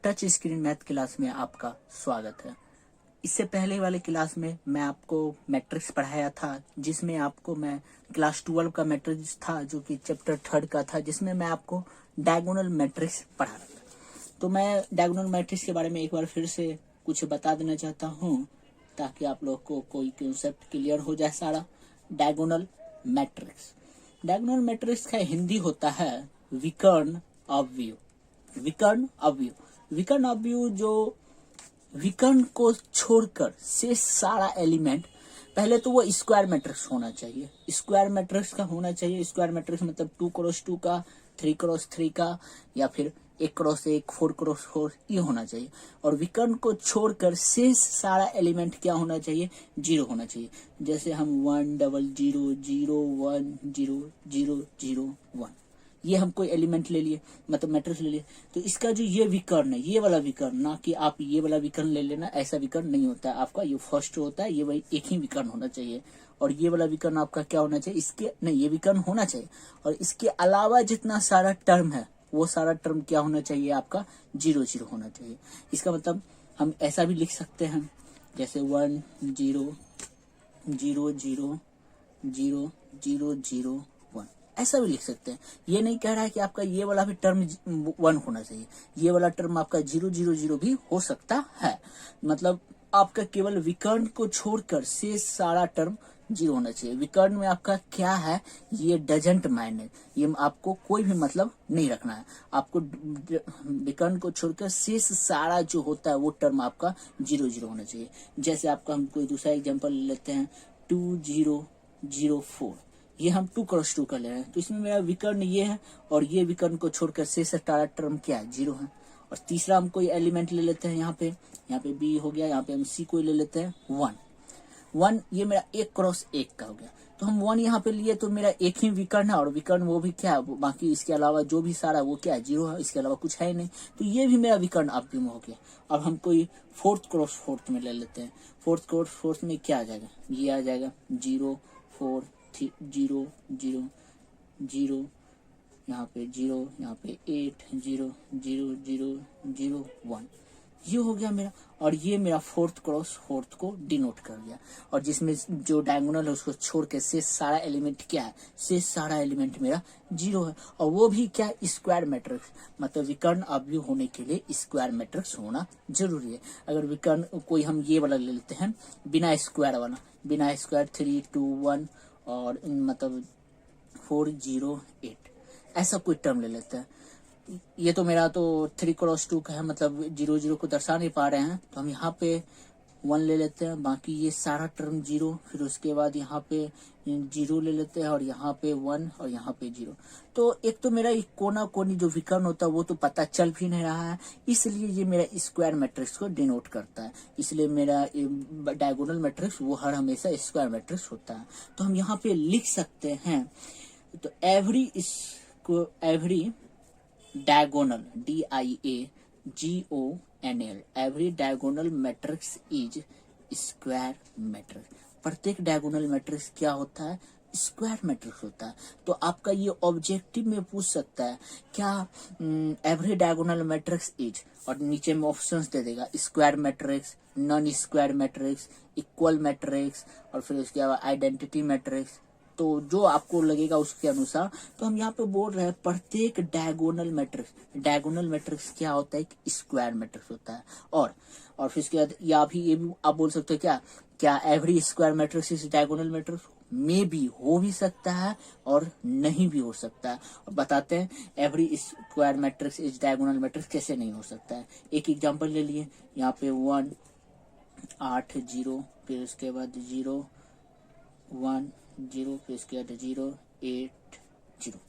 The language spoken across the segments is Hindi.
टच स्क्रीन मैथ क्लास में आपका स्वागत है। इससे पहले वाले क्लास में मैं आपको मैट्रिक्स पढ़ाया था, जिसमें आपको मैं क्लास 12 का मैट्रिक्स था जो कि चैप्टर 3 का था, जिसमें मैं आपको डायगोनल मैट्रिक्स पढ़ा रहा था। तो मैं डायगोनल मैट्रिक्स के बारे में एक बार फिर से कुछ बता देना चाहता हूँ ताकि आप लोग को कोई कंसेप्ट क्लियर हो जाए सारा। डायगोनल मैट्रिक्स का हिंदी होता है विकर्ण अवयव। विकर्ण अवयव जो विकर्ण को छोड़कर शेष सारा एलिमेंट, पहले तो वो स्क्वायर मैट्रिक्स होना चाहिए। स्क्वायर मैट्रिक्स का होना चाहिए। स्क्वायर मैट्रिक्स मतलब 2x2 का, 3x3 का, या फिर 1x1, 4x4 ये होना चाहिए। और विकर्ण को छोड़कर शेष सारा एलिमेंट क्या होना चाहिए? 0 होना चाहिए। जैसे हम 1 0 0 0 1 0 0 0 1 ये हम कोई एलिमेंट ले लिए, मतलब मैट्रिक्स ले लिए। तो इसका जो ये विकर्ण है, ये वाला विकर्ण, ना कि आप ये वाला विकर्ण ले लेना, ऐसा विकर्ण नहीं होता है आपका। ये फर्स्ट होता है, ये वही एक ही विकर्ण होना चाहिए। और ये वाला विकर्ण आपका क्या होना चाहिए? इसके नहीं, ये विकर्ण होना चाहिए। और इसके अलावा जितना सारा टर्म है वो सारा टर्म क्या होना चाहिए? आपका 0 0 होना चाहिए। इसका मतलब हम ऐसा भी लिख सकते हैं, जैसे 1 0 0 0 0 0 0 1, ऐसा भी लिख सकते हैं। ये नहीं कह रहा है कि आपका ये वाला भी टर्म 1 होना चाहिए। ये वाला टर्म आपका 0 0 0 भी हो सकता है। मतलब आपका केवल विकर्ण को छोड़कर शेष सारा टर्म 0 होना चाहिए। विकर्ण में आपका क्या है, ये डजंट मायने, ये आपको कोई भी मतलब नहीं रखना है। आपको विकर्ण को छोड़कर शेष सारा जो होता है वो टर्म आपका 0 0 होना चाहिए। जैसे आपका हम कोई दूसरा एग्जांपल लेते हैं, 2 0 0 4, ये हम 2x2 का ले रहे हैं। तो इसमें मेरा विकर्ण ये है और ये विकर्ण को छोड़कर शेष सारा टर्म क्या है? 0 है। और तीसरा हम कोई एलिमेंट ले लेते हैं, यहाँ पे b हो गया, यहाँ पे हम c को ले लेते हैं 1, ये मेरा 1x1 का हो गया। तो हम 1 यहाँ पे लिए तो मेरा एक ही विकर्ण है, और विकर्ण वो भी क्या है, बाकी इसके अलावा जो भी सारा वो क्या है? 0 है। इसके अलावा कुछ है नहीं। तो ये भी मेरा विकर्ण अवयव में हो गया। अब हम कोई 4x4 में ले लेते हैं। 4x4 में क्या आ जाएगा? ये आ जाएगा 0 4 0 0 0, यहाँ पे 0, यहाँ पे 8 0 0 0 0 1, ये हो गया मेरा। और ये मेरा 4x4 को डिनोट कर दिया। और जिसमें जो डायगोनल है उसको छोड़ के शेष सारा एलिमेंट क्या है? शेष सारा एलिमेंट मेरा 0 है। और वो भी क्या? Square matrix. मतलब विकर्ण अवयव होने के लिए स्क्वायर मैट्रिक्स होना जरूरी है। अगर विकर्ण कोई हम ये वाला ले लेते हैं, बिना स्क्वायर वाला, बिना स्क्वायर 3 2 1 और मतलब 4 0 8, ऐसा कोई टर्म ले लेते हैं। ये तो मेरा तो 3x2 का है, मतलब 0 0 को दर्शा नहीं पा रहे हैं, तो हम यहाँ पे 1 ले लेते हैं। बाकी ये सारा टर्म 0, फिर उसके बाद यहाँ पे 0 ले लेते हैं, और यहाँ पे 1 और यहाँ पे 0। तो एक तो मेरा कोना कोनी जो विकर्ण होता है वो तो पता चल भी नहीं रहा है, इसलिए ये मेरा स्क्वायर मैट्रिक्स को डिनोट करता है। इसलिए मेरा डायगोनल मैट्रिक्स वो हर हमेशा स्क्वायर मैट्रिक्स होता है। तो हम यहाँ पे लिख सकते हैं, तो every diagonal DIAGONL, every diagonal matrix is square matrix। प्रत्येक डायगोनल मैट्रिक्स क्या होता है? स्क्वायर मैट्रिक्स होता है। तो आपका ये ऑब्जेक्टिव में पूछ सकता है क्या एवरी डायगोनल मैट्रिक्स इज, और नीचे में ऑप्शंस दे देगा, square matrix, non square matrix, equal matrix, और फिर उसके बाद आइडेंटिटी मैट्रिक्स। तो जो आपको लगेगा उसके अनुसार। तो हम यहाँ पे बोल रहे हैं प्रत्येक डायगोनल मैट्रिक्स क्या होता है? एक स्क्वायर मैट्रिक्स होता है। और फिर उसके बाद या भी ये भी आप बोल सकते हो, क्या every square matrix is diagonal matrix? में भी हो भी सकता है और नहीं भी हो सकता है। और बताते हैं every square matrix is diagonal matrix कैसे नहीं हो सकता है। एक एग्जांपल ले लिए, यहाँ पे 1 8 0, फिर उसके बाद 0 1 0, फिर इसके बाद 0 8 0,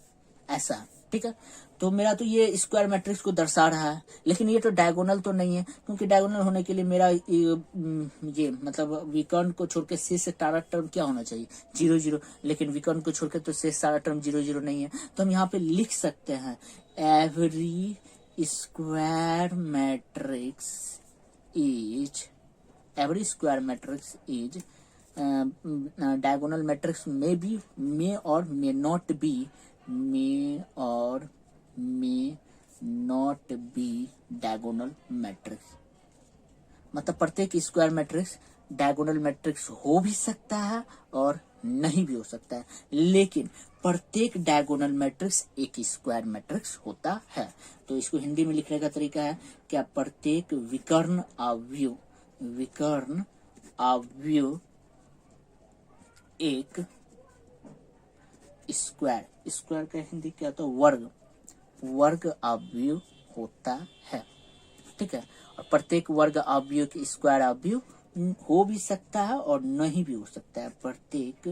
ऐसा है। ठीक है। तो मेरा तो ये स्क्वायर मैट्रिक्स को दर्शा रहा है, लेकिन ये तो डायगोनल तो नहीं है, क्योंकि डायगोनल होने के लिए मेरा ये मतलब विकर्ण को छोड़ के शेष सारा टर्म क्या होना चाहिए? 0 0। लेकिन विकर्ण को छोड़ के तो शेष सारा टर्म 0 0 नहीं है। तो हम यहाँ पे लिख सकते हैं every square matrix is diagonal matrix may or may not be diagonal matrix. मतलब प्रत्येक स्क्वायर मैट्रिक्स डायगोनल मैट्रिक्स हो भी सकता है और नहीं भी हो सकता है, लेकिन प्रत्येक डायगोनल मैट्रिक्स एक स्क्वायर मैट्रिक्स होता है। तो इसको हिंदी में लिखने का तरीका है क्या, प्रत्येक विकर्ण अवयव एक स्क्वायर का हिंदी क्या होता है, वर्ग अवयव होता है। ठीक है, और प्रत्येक वर्ग अवयव के स्क्वायर अवयव हो भी सकता है और नहीं भी हो सकता है। प्रत्येक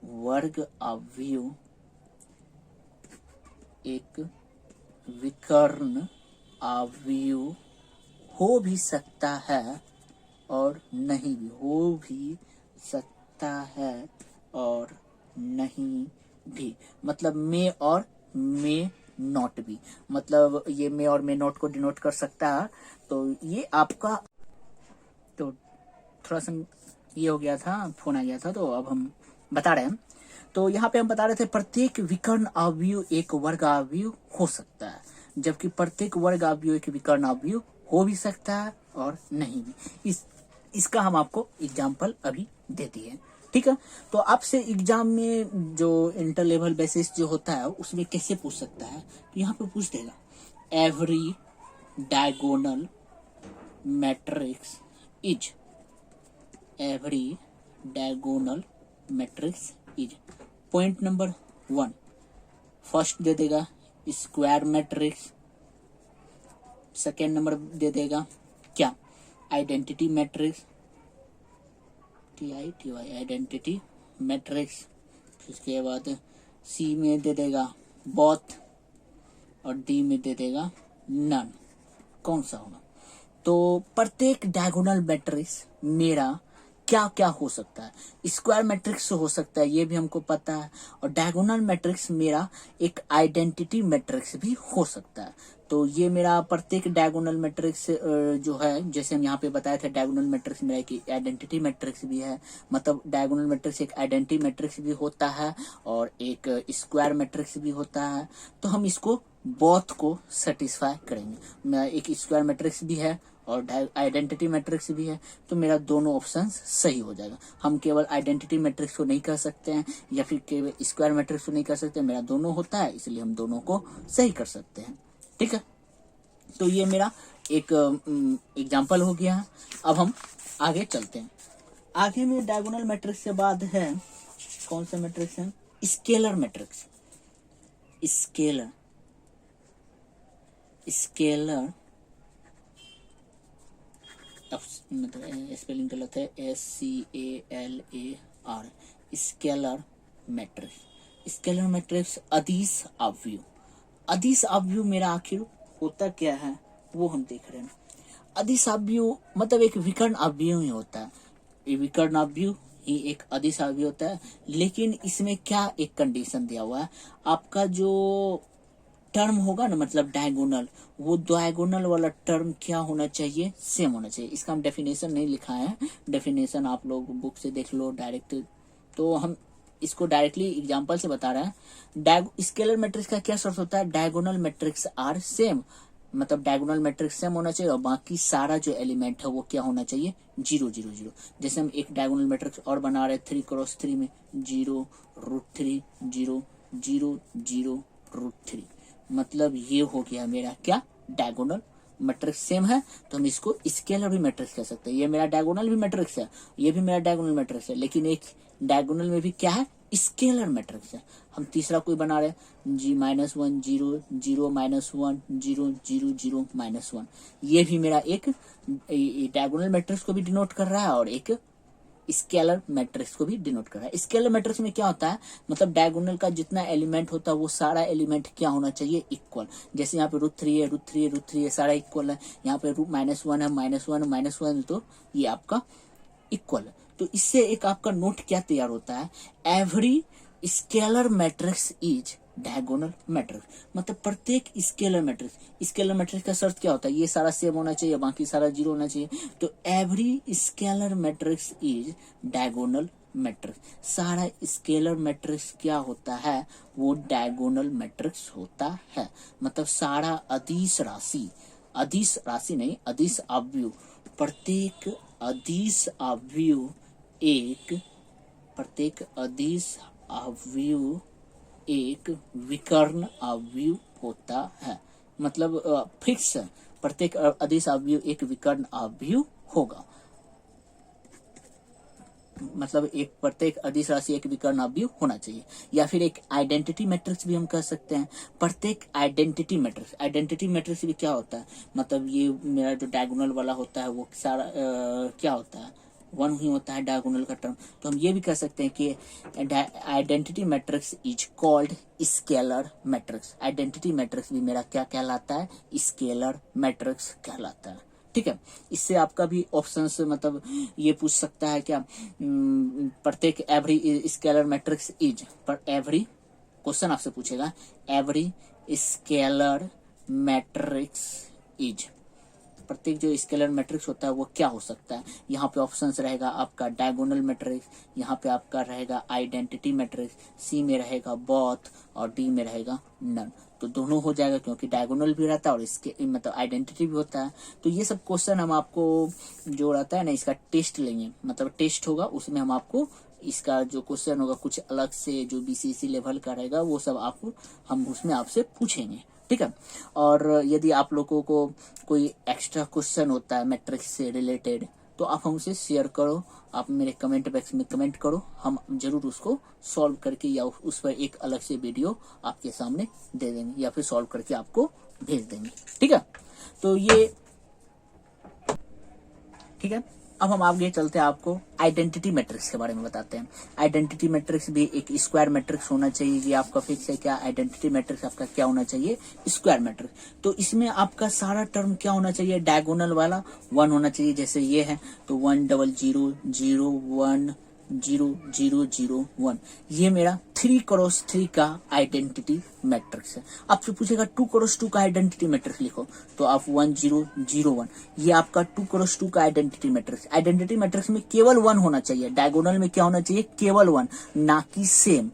वर्ग अवयव एक विकर्ण अवयव हो भी सकता है और नहीं भी हो भी सकता है और नहीं भी। मतलब मे और मे नॉट भी, मतलब ये मे और मे नॉट को डिनोट कर सकता है। तो ये आपका, तो थोड़ा सा ये हो गया था, फोन आ गया था, तो अब हम बता रहे हैं। तो यहाँ पे हम बता रहे थे प्रत्येक विकर्ण अवयव एक वर्ग अवयव हो सकता है, जबकि प्रत्येक वर्ग अवयव एक विकर्ण अवयव हो भी सकता है और नहीं भी। इसका हम आपको एग्जाम्पल अभी दे दिए। ठीक है, तो आपसे एग्जाम में जो इंटर लेवल बेसिस जो होता है उसमें कैसे पूछ सकता है, तो यहाँ पे पूछ देगा every diagonal matrix is, every diagonal matrix is, point number 1 first दे देगा स्क्वायर मैट्रिक्स, सेकेंड नंबर दे देगा क्या, identity matrix, TI identity matrix. इसके बाद सी में दे देगा बोथ और डी में दे देगा नन। कौन सा होगा, तो प्रत्येक डायगोनल मैट्रिक्स मेरा क्या क्या हो सकता है, स्क्वायर मैट्रिक्स हो सकता है, ये भी हमको पता है, और डायगोनल मैट्रिक्स मेरा एक आइडेंटिटी मैट्रिक्स भी हो सकता है। तो ये मेरा प्रत्येक डायगोनल मैट्रिक्स जो है, जैसे हम यहाँ पे बताए थे, डायगोनल मैट्रिक्स मेरा एक आइडेंटिटी मैट्रिक्स भी है। मतलब डायगोनल मैट्रिक्स एक आइडेंटिटी मैट्रिक्स भी होता है और एक स्क्वायर मैट्रिक्स भी होता है। तो हम इसको बोथ को सेटिस्फाई करेंगे। मेरा एक स्क्वायर मैट्रिक्स भी है और आइडेंटिटी मैट्रिक्स भी है, तो मेरा दोनों ऑप्शन सही हो जाएगा। हम केवल आइडेंटिटी मैट्रिक्स को नहीं कर सकते हैं या फिर केवल स्क्वायर मैट्रिक्स को नहीं कर सकते, मेरा दोनों होता है, इसलिए हम दोनों को सही कर सकते हैं। ठीक है, तो ये मेरा एक एग्जाम्पल हो गया है। अब हम आगे चलते हैं। आगे में डायगोनल मैट्रिक्स के बाद है कौन सा मैट्रिक्स है, स्केलर मैट्रिक्स। स्केलर मतलब स्पेलिंग गलत है, SCALAR, scalar matrix. Scalar matrix अदिश अवयव मेरा आखिर होता क्या है वो हम देख रहे हैं। अदिश अवयव मतलब एक विकर्ण अवयव ही होता है, ये विकर्ण अवयव ही एक अदिश अवयव होता है। लेकिन इसमें क्या एक कंडीशन दिया हुआ है, आपका जो टर्म होगा ना, मतलब डायगोनल, वो डायगोनल वाला टर्म क्या होना चाहिए, सेम होना चाहिए। इसका हम डेफिनेशन नहीं लिखा है, डेफिनेशन आप लोग बुक से देख लो डायरेक्ट, तो हम इसको डायरेक्टली एग्जांपल से बता रहे हैं। स्केलर मैट्रिक्स का क्या शर्त होता है, डायगोनल मैट्रिक्स आर सेम, मतलब डायगोनल मैट्रिक्स सेम होना चाहिए और बाकी सारा जो एलिमेंट है वो क्या होना चाहिए, 0 0 0। जैसे हम एक डायगोनल मैट्रिक्स और बना रहे 3 क्रॉस 3 में 0 √3 0 0 0 √3, मतलब ये हो गया मेरा क्या, डायगोनल मैट्रिक्स सेम है, तो हम इसको स्केलर भी मैट्रिक्स कह सकते हैं। ये मेरा डायगोनल भी मैट्रिक्स है, ये भी मेरा डायगोनल मैट्रिक्स है, लेकिन एक डायगोनल में भी क्या है, स्केलर मैट्रिक्स है। हम तीसरा कोई बना रहे -1 0 0 -1 0 0 0 -1, ये भी मेरा एक डायगोनल मैट्रिक्स को भी डिनोट कर रहा है और एक स्केलर मैट्रिक्स को भी डिनोट कर रहा है। स्केलर मैट्रिक्स में क्या होता है, मतलब डायगोनल का जितना एलिमेंट होता है वो सारा एलिमेंट क्या होना चाहिए, इक्वल। जैसे यहाँ पे √3 है, √3 है, √3 है, सारा इक्वल है। यहाँ पे -1 है, -1 तो ये आपका इक्वल है। तो इससे एक आपका नोट क्या तैयार होता है, every scalar matrix is diagonal matrix. मतलब प्रत्येक स्केलर मैट्रिक्स का शर्त क्या होता है, ये सारा सेम होना चाहिए, बाकी सारा 0 होना चाहिए। तो every scalar matrix is diagonal matrix. सारा स्केलर मैट्रिक्स क्या होता है, वो डायगोनल मैट्रिक्स होता है। मतलब सारा अदिश राशि अदिश राशि नहीं, अदिश अवयव, प्रत्येक अदिश अवयव एक विकर्ण अवयव होता है। मतलब फिक्स है, प्रत्येक अदिश अवयव एक विकर्ण अवयव होगा। मतलब एक प्रत्येक अदिश राशि एक विकर्ण अवयव होना चाहिए। या फिर एक आइडेंटिटी मैट्रिक्स भी हम कह सकते हैं। प्रत्येक आइडेंटिटी मैट्रिक्स भी क्या होता है, मतलब ये मेरा जो डायगोनल वाला होता है वो सारा क्या होता है, 1 ही होता है डायगोनल का टर्म। तो हम ये भी कह सकते हैं कि identity matrix is called scalar matrix. Identity matrix भी मेरा क्या कहलाता है, स्केलर मैट्रिक्स कहलाता है। ठीक है, इससे आपका भी ऑप्शन से मतलब ये पूछ सकता है क्या, प्रत्येक एवरी स्केलर मैट्रिक्स इज, पर एवरी क्वेश्चन आपसे पूछेगा एवरी स्केलर मैट्रिक्स इज, प्रत्येक जो स्केलर मैट्रिक्स होता है वो क्या हो सकता है। यहाँ पे ऑप्शंस रहेगा आपका डायगोनल मैट्रिक्स, यहाँ पे आपका रहेगा आइडेंटिटी मैट्रिक्स, सी में रहेगा बोथ और डी में रहेगा नन। तो दोनों हो जाएगा क्योंकि डायगोनल भी रहता है और इसके मतलब आइडेंटिटी भी होता है। तो ये सब क्वेश्चन हम आपको जो रहता है ना, इसका टेस्ट लेंगे, मतलब टेस्ट होगा उसमें हम आपको इसका जो क्वेश्चन होगा कुछ अलग से जो बीसीसी लेवल का रहेगा वो सब आपको हम उसमें आपसे पूछेंगे। ठीक है, और यदि आप लोगों को कोई एक्स्ट्रा क्वेश्चन होता है मैट्रिक्स से रिलेटेड तो आप हमसे शेयर करो, आप मेरे कमेंट बॉक्स में कमेंट करो, हम जरूर उसको सॉल्व करके या उस पर एक अलग से वीडियो आपके सामने दे देंगे या फिर सॉल्व करके आपको भेज देंगे। ठीक है, तो ये ठीक है। अब हम आगे चलते हैं, आपको आइडेंटिटी मैट्रिक्स के बारे में बताते हैं। आइडेंटिटी मैट्रिक्स भी एक स्क्वायर मैट्रिक्स होना चाहिए, ये आपका फिक्स है। क्या आइडेंटिटी मैट्रिक्स आपका क्या होना चाहिए, स्क्वायर मैट्रिक्स। तो इसमें आपका सारा टर्म क्या होना चाहिए, डायगोनल वाला 1 होना चाहिए। जैसे ये है तो 1 0 0 0 1 0 0 0 1, ये मेरा 3x3 का आइडेंटिटी मैट्रिक्स है। आपसे पूछेगा 2x2 का आइडेंटिटी मैट्रिक्स लिखो, तो आप 1 0 0 1, ये आपका 2x2 का आइडेंटिटी मैट्रिक्स। आइडेंटिटी मैट्रिक्स में केवल 1 होना चाहिए, डायगोनल में क्या होना चाहिए, केवल 1, ना कि सेम।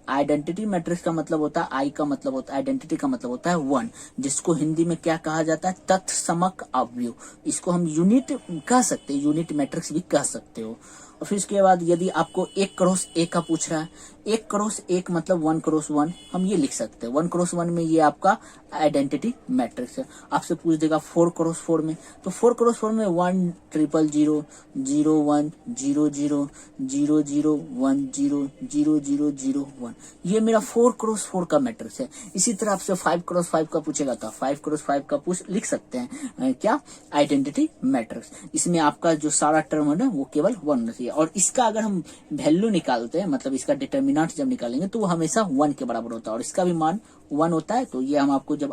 आइडेंटिटी मैट्रिक्स का मतलब होता है, आई का मतलब होता है, आइडेंटिटी का मतलब होता है 1, जिसको हिंदी में क्या कहा जाता है, तत्समक अवयव। इसको हम यूनिट कह सकते हैं, यूनिट मैट्रिक्स भी कह सकते हो। और फिर उसके बाद यदि आपको 1x1 का पूछ रहा है, 1x1 मतलब 1x1, हम ये लिख सकते हैं 1x1 में ये आपका आइडेंटिटी मैट्रिक्स है। आपसे पूछ देगा 4x4 में, तो 4x4 में 1 0 0 0 1 0 0 0 0 1 0 0 0 0 1, ये मेरा 4x4 का मैट्रिक्स है। इसी तरह आपसे 5x5 का पूछेगा तो 5x5 का पूछ लिख सकते हैं क्या, आइडेंटिटी मैट्रिक्स। इसमें आपका जो सारा टर्म है ना वो केवल 1 होना चाहिए। और इसका अगर हम वैल्यू निकालते हैं, मतलब इसका डिटर्मिनेंट जब निकालेंगे तो वो हमेशा 1 के बराबर होता है, और इसका भी मान 1 होता है। तो ये हम आपको जब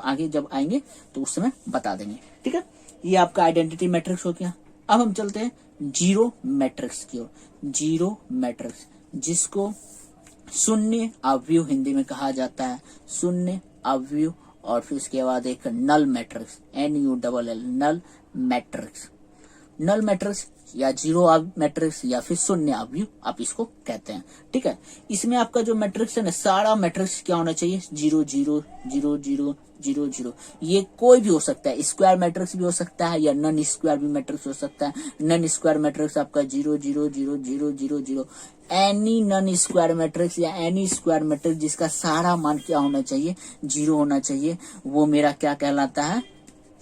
आएंगे तो उस समय बता देंगे। ठीक है, ये आपका आइडेंटिटी मैट्रिक्स हो गया। अब हम चलते हैं जीरो मैट्रिक्स की ओर। जीरो मैट्रिक्स, जिसको शून्य अवयव हिंदी में कहा जाता है, शून्य अवयव। और फिर उसके बाद एक null matrix, NULL, null matrix. Null matrix या जीरो मैट्रिक्स या फिर शून्य अवयव आप इसको कहते हैं। ठीक है, इसमें आपका जो मैट्रिक्स है ना, सारा मैट्रिक्स क्या होना चाहिए, 0 0 0 0 0 0। ये कोई भी हो सकता है, स्क्वायर मैट्रिक्स भी हो सकता है या नन स्क्वायर भी मैट्रिक्स हो सकता है। नन स्क्वायर मैट्रिक्स आपका 0 0 0 0 0 0, एनी नन स्क्वायर मैट्रिक्स या एनी स्क्वायर मैट्रिक्स जिसका सारा मान क्या होना चाहिए, 0 होना चाहिए, वो मेरा क्या कहलाता है,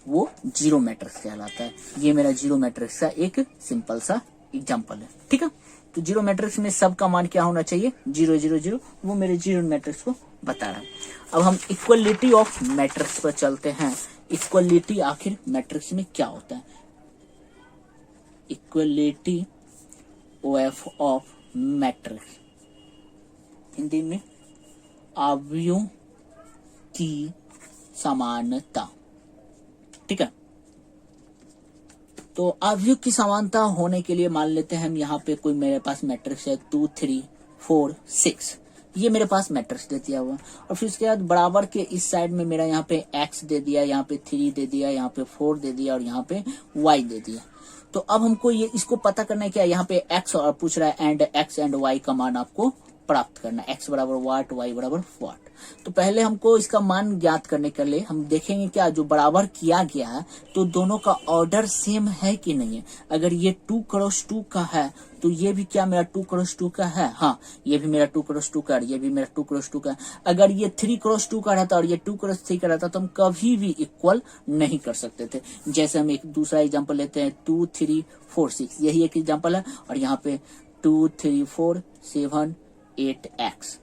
वो जीरो मैट्रिक्स कहलाता है। ये मेरा जीरो मैट्रिक्स का एक सिंपल सा एग्जांपल है। ठीक है, तो जीरो मैट्रिक्स में सबका मान क्या होना चाहिए, 0 0 0, वो मेरे जीरो मैट्रिक्स को बता रहा है। अब हम इक्वलिटी ऑफ मैट्रिक्स पर चलते हैं। इक्वलिटी आखिर मैट्रिक्स में क्या होता है, इक्वलिटी ऑफ मैट्रिक्स, हिंदी में अवयवों की समानता। ठीक है, तो अवयव की समानता होने के लिए मान लेते हैं हम यहाँ पे कोई मेरे पास मैट्रिक्स है 2 3 4 6, ये मेरे पास मैट्रिक्स दे दिया हुआ। और फिर उसके बाद बराबर के इस साइड में मेरा यहाँ पे x दे दिया, यहाँ पे 3 दे दिया, यहाँ पे 4 दे दिया और यहाँ पे y दे दिया। तो अब हमको ये इसको पता करना है क्या, यहाँ पे x और पूछ रहा है एंड x एंड y का मान आपको प्राप्त करना, x बराबर वाट, y बराबर वाट। तो पहले हमको इसका मान ज्ञात करने के लिए हम देखेंगे क्या जो बराबर किया गया है तो दोनों का ऑर्डर सेम है कि नहीं है। अगर ये 2 क्रॉस 2 का है तो ये भी क्या मेरा 2 क्रॉस 2 का है, हाँ ये भी मेरा 2 क्रॉस 2 का है, ये भी मेरा 2 क्रॉस 2 का है। अगर ये 3 क्रॉस 2 का रहता और ये 2 क्रॉस 3 का रहता तो हम कभी भी इक्वल नहीं कर सकते थे। जैसे हम एक दूसरा एग्जांपल लेते हैं 2 3 4 6, यही एक एग्जांपल है और यहाँ पे 2 3 4 7 8 x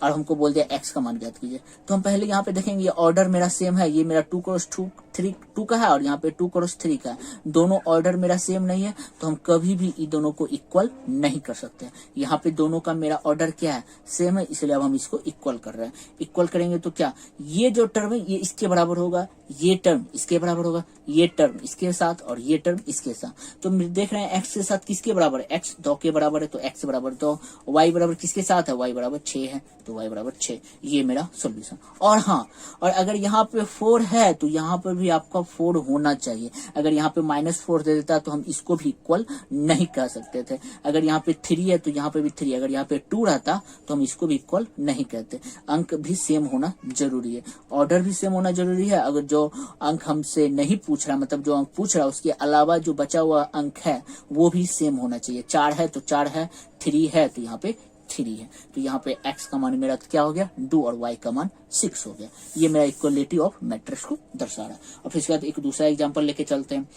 और हमको बोल दिया x का मान ज्ञात कीजिए। तो हम पहले यहाँ पे देखेंगे ये ऑर्डर मेरा सेम है, ये मेरा 2 क्रॉस 2 का है और यहाँ पे 2 क्रॉस 3 का है। दोनों ऑर्डर मेरा सेम नहीं है तो हम कभी भी इन दोनों को इक्वल नहीं कर सकते। यहाँ पे दोनों का मेरा ऑर्डर क्या है, सेम है, इसलिए अब हम इसको इक्वल कर रहे हैं। इक्वल करेंगे तो क्या ये जो टर्म है ये इसके बराबर होगा, ये टर्म इसके बराबर होगा, ये टर्म इसके साथ और ये टर्म इसके साथ। तो देख रहे हैं x के साथ किसके बराबर है, x 2 के बराबर है तो x बराबर 2, y बराबर किसके साथ है, y बराबर 6 है तो y बराबर 6। ये मेरा सॉल्यूशन। और हाँ, और अगर यहाँ पे 4 है तो यहाँ पर भी आपका 4 होना चाहिए। अगर यहाँ पे -4 दे देता तो हम इसको भी इक्वल नहीं कर सकते थे। अगर यहाँ पे 3 है तो यहाँ पे भी 3, अगर यहाँ पे 2 रहता तो हम इसको भी इक्वल नहीं कहते। अंक भी सेम होना जरूरी है, ऑर्डर भी सेम होना जरूरी है। अगर जो अंक हमसे नहीं पूछ रहा, मतलब जो अंक पूछ रहा उसके अलावा जो बचा हुआ अंक है वो भी सेम होना चाहिए। 4 है तो 4 है, 3 है तो यहाँ पे 3 है। तो यहाँ पे x का मान मेरा क्या हो गया 2 और y का मान 6 हो गया। ये मेरा इक्वलिटी ऑफ मैट्रिक्स को दर्शा रहा है। और फिर इसके बाद एक दूसरा एग्जांपल लेके चलते हैं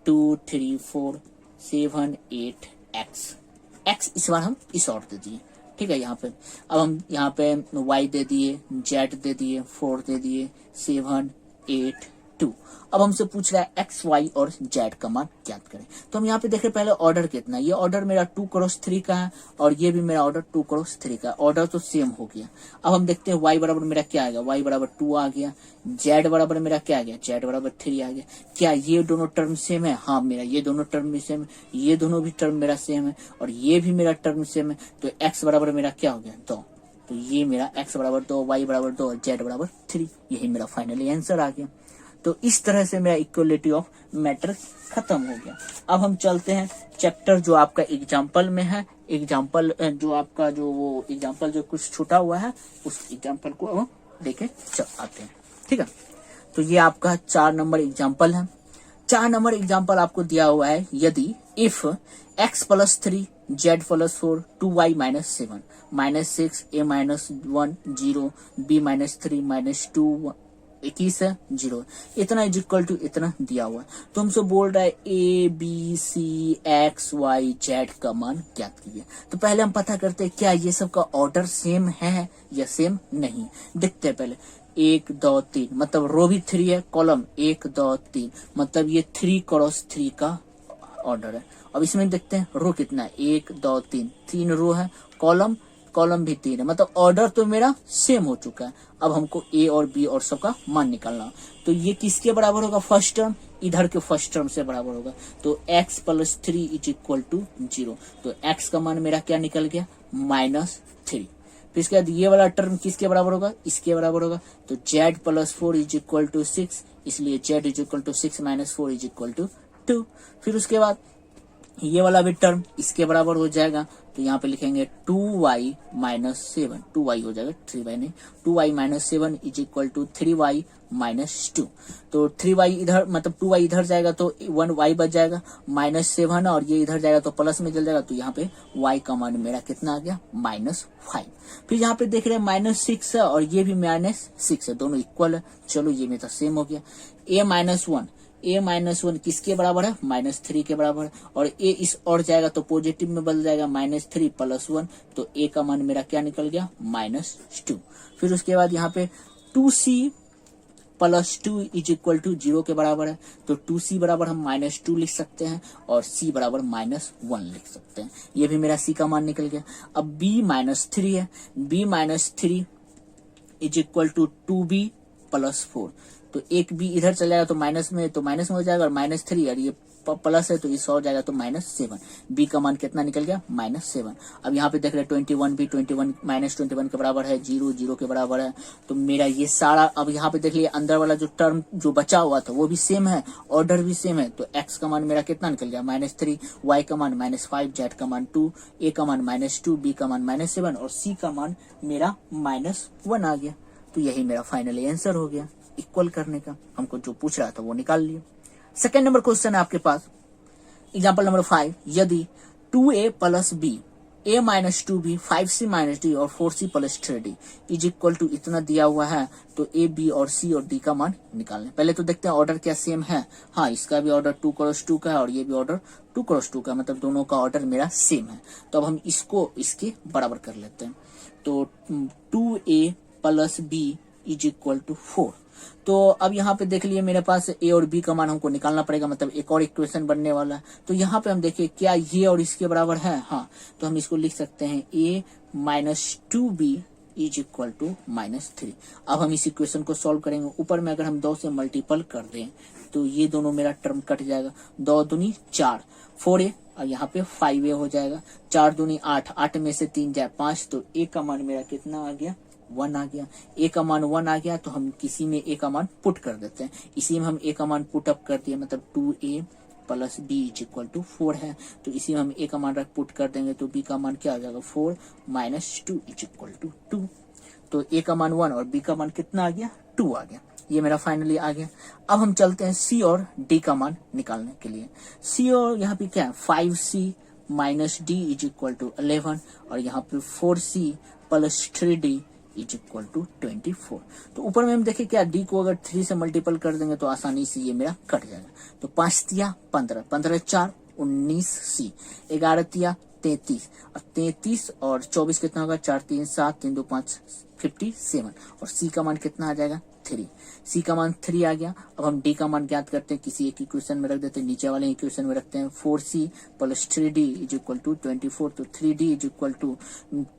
2 3 4 7 8 x इस बार हम इस और दे दिए, ठीक है। यहाँ पे अब हम यहाँ पे y दे दिए, z दे दिए, 4 दे दिए, 7 8 2। अब हमसे पूछ रहा है x y और z का मान ज्ञात करें। तो हम यहाँ पे देखें पहले ऑर्डर कितना है, ये ऑर्डर मेरा 2 क्रॉस 3 का है और ये भी मेरा ऑर्डर 2 क्रॉस 3 का है, ऑर्डर तो सेम हो गया। अब हम देखते हैं y बराबर मेरा क्या आएगा, y बराबर 2 आ गया, z बराबर मेरा क्या आ गया, z बराबर 3 आ गया। क्या ये दोनों टर्म सेम है, हाँ मेरा ये दोनों टर्म भी सेम है, ये दोनों भी टर्म मेरा सेम है और ये भी मेरा टर्म सेम है। तो x बराबर मेरा क्या हो गया 2, तो ये मेरा x बराबर 2, y बराबर 2 और z बराबर 3, यही मेरा फाइनली आंसर आ गया। तो इस तरह से मेरा इक्वलिटी ऑफ मैट्रिक्स खत्म हो गया। अब हम चलते हैं चैप्टर जो आपका एग्जाम्पल में है, एग्जाम्पल जो आपका जो वो एग्जाम्पल जो कुछ छूटा हुआ है उस एग्जाम्पल को हम लेके आते हैं, ठीक है। तो ये आपका 4 नंबर एग्जाम्पल है। 4 नंबर एग्जाम्पल आपको दिया हुआ है, यदि if x + 3 z + 4 2y - 7 -6 a - 1 0 b - 3 - 2 21 है 0 इतना इज इक्वल टू इतना दिया हुआ है। तो हमसे बोल रहा है a b c x y z का मान ज्ञात कीजिए। तो पहले हम पता करते हैं क्या ये सब का ऑर्डर सेम है या सेम नहीं। देखते हैं पहले 1 2 3 मतलब रो भी 3 है, कॉलम 1 2 3 मतलब ये 3 क्रॉस 3 का ऑर्डर है। अब इसमें देखते हैं रो कितना है 1 2 3 3 रो है, कॉलम भी 3 है, मतलब ऑर्डर तो मेरा सेम हो चुका है। अब हमको ए और बी और सब का मान निकालना। तो ये किसके बराबर होगा, फर्स्ट टर्म इधर के फर्स्ट टर्म से बराबर होगा। तो x + 3 इज इक्वल टू 0। तो x का मान मेरा क्या निकल गया -3। फिर इसके बाद ये वाला टर्म किसके बराबर होगा, इसके बराबर होगा। तो z + 4 इज इक्वल टू 6, इसलिए z is equal to 6 - 4 is equal to 2। फिर उसके बाद ये वाला भी टर्म इसके बराबर हो जाएगा। तो यहाँ पे लिखेंगे 2y - 7, 2y हो जाएगा 3y नहीं, 2y - 7 is equal to 3y - 2। तो 3y इधर मतलब 2y इधर जाएगा तो 1y बच जाएगा, -7 और ये इधर जाएगा तो प्लस में चल जाएगा। तो यहाँ पे y का मान मेरा कितना आ गया -5। फिर यहाँ पे देख रहे हैं -6 है और ये भी -6 है, दोनों इक्वल है। चलो ये मेरा सेम हो गया। a -1 किसके बराबर है, -3 के बराबर है और a इस और जाएगा तो पॉजिटिव में बदल जाएगा -3 + 1। तो a का मान मेरा क्या निकल गया -2। फिर उसके बाद यहाँ पे 2c + 2 इज इक्वल टू 0 के बराबर है। तो 2c बराबर हम -2 लिख सकते हैं और c बराबर -1 लिख सकते हैं। ये भी मेरा c का मान निकल गया। अब b -3 है, b - 3 is equal to 2b + 4। तो एक बी इधर चला जाएगा तो माइनस में हो जाएगा, और -3 और ये प्लस है तो इस हो जाएगा तो -7। बी का मान कितना निकल गया, -7। अब यहाँ पे देख रहे 21 भी 21 -21 के बराबर है, 0 के बराबर है। तो मेरा ये सारा, अब यहाँ पे देख लिया अंदर वाला जो टर्म जो बचा हुआ था वो भी सेम है, ऑर्डर भी सेम है। तो एक्स का मान मेरा कितना निकल गया, -3, वाई का मान -5, जेड का मान 2, ए का मान -2, बी का मान -7 और सी का मान मेरा -1 आ गया। तो यही मेरा फाइनली आंसर हो गया इक्वल करने का। हमको जो पूछ रहा था वो निकाल लिया। सेकेंड नंबर क्वेश्चन है आपके पास, एग्जाम्पल नंबर 5, यदि 2a plus b, a minus 2b, 5c minus d और 4c plus 3d is equal to इतना दिया हुआ है, तो a, b और c और d का मान निकालना। पहले तो देखते हैं ऑर्डर क्या सेम है। हाँ, इसका भी ऑर्डर 2 क्रॉस 2 का है और ये भी ऑर्डर 2 क्रॉस 2 का, मतलब दोनों का ऑर्डर मेरा सेम है। तो अब हम इसको इसके बराबर कर लेते हैं। तो 2a plus b is equal to 4। तो अब यहाँ पे देख लिए मेरे पास ए और बी का मान हमको निकालना पड़ेगा, मतलब एक और इक्वेशन बनने वाला है। तो यहाँ पे हम देखिए क्या ये और इसके बराबर है। हाँ, तो हम इसको लिख सकते हैं a minus 2b is equal to -3। अब हम इस इक्वेशन को सॉल्व करेंगे। ऊपर में अगर हम 2 से मल्टीपल कर दें तो ये दोनों मेरा टर्म कट जाएगा, 2 दूनी 4, 4a और यहाँ पे 5a हो जाएगा, 4 दूनी 8, 8 में से 3 जाए 5, तो a का मान मेरा कितना आ गया, 1 आ गया। a का मान 1 आ गया, तो हम किसी में a का मान पुट कर देते हैं। इसी में हम a का मान पुट अप कर दिए, मतलब 2a plus b is equal to 4 है। तो इसी में हम a का मान रख पुट कर देंगे, तो b का मान क्या आ जाएगा, 4 माइनस 2 इज इक्वल टू 2। तो a का मान 1 और b का मान कितना आ गया, 2 आ गया। ये मेरा फाइनली आ गया। अब हम चलते हैं c और d का मान निकालने के लिए। c और यहाँ पे क्या है, 5c minus d is equal to 11 और यहाँ पे 4c plus 3d is equal to 24। तो ऊपर में हम देखें क्या, d को अगर 3 से मल्टीपल कर देंगे तो आसानी से ये मेरा कट जाएगा। तो 5 तिया 15, 15 4 19c, 11 तिया 33 और 33 और 24 कितना होगा, 4 3 7 3 2 5 57 और c का मान कितना आ जाएगा, 3। c का मान 3 आ गया। अब हम d का मान ज्ञात करते हैं, किसी एक इक्वेशन में रख देते हैं, नीचे वाले इक्वेशन में रखते हैं। 4c plus 3d is equal to 24। तो 3d इज इक्वल टू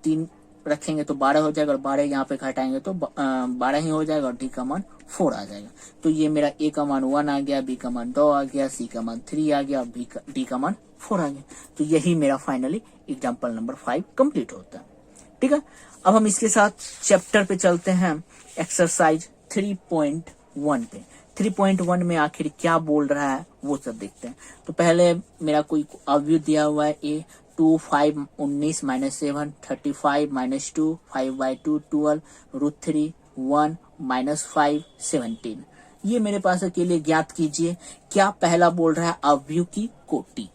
3 रखेंगे तो 12 हो जाएगा और 12 यहाँ पे घटाएंगे तो 12 ही हो जाएगा और डी का मान 4 आ जाएगा। तो ये मेरा ए का मान 1 आ गया, बी का मान 2 आ गया, सी का मान 3 आ गया और डी का मान 4 आ गया। तो यही मेरा फाइनली एग्जाम्पल नंबर 5 कंप्लीट होता है। ठीक है, अब हम इसके साथ चैप्टर पे चलते हैं, एक्सरसाइज 3.1 पे। 3.1 में आखिर क्या बोल रहा है वो सब देखते हैं। तो पहले मेरा कोई अवयव दिया हुआ है, ए 2 5 19 माइनस 7 35 माइनस 2 5/2 12 √3 1 माइनस 5 17। ये मेरे पास है, के लिए ज्ञात कीजिए क्या पहला बोल रहा है, अवयव की कोटि,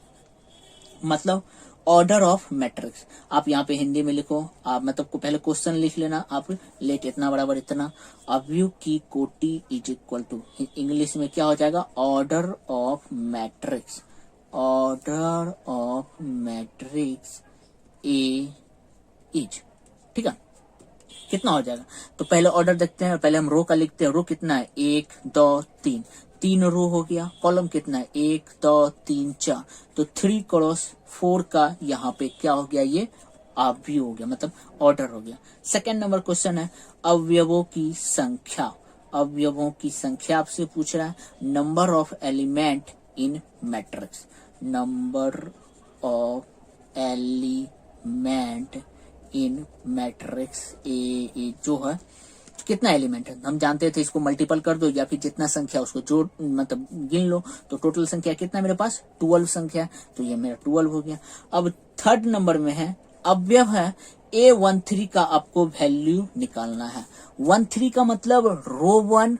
मतलब ऑर्डर ऑफ मैट्रिक्स। आप यहाँ पे हिंदी में लिखो, आप मतलब को पहले क्वेश्चन लिख लेना, आप लेट इतना बराबर इतना, अवयव की कोटि इज इक्वल टू, इंग्लिश में क्या हो जाएगा, order of matrix, order of matrix A is. ठीक है, कितना हो जाएगा, तो पहले ऑर्डर देखते हैं। पहले हम रो का लिखते हैं, रो कितना है, 1 2 3, 3 रो हो गया। कॉलम कितना है, 1 2 3 4, तो 3 क्रॉस 4 का यहाँ पे क्या हो गया, ये अवयव हो गया, मतलब ऑर्डर हो गया। सेकेंड नंबर क्वेश्चन है अवयवों की संख्या। अवयवों की संख्या आपसे पूछ रहा है, number of element in matrix, number of element in matrix A जो है, कितना एलिमेंट है हम जानते थे, इसको मल्टीपल कर दो या फिर जितना संख्या उसको जोड़ मतलब गिन लो, तो टोटल संख्या कितना मेरे पास 12 संख्या, तो ये मेरा 12 हो गया। अब थर्ड नंबर में है अवयव है A13 का, आपको वैल्यू निकालना है। 13 का मतलब रो 1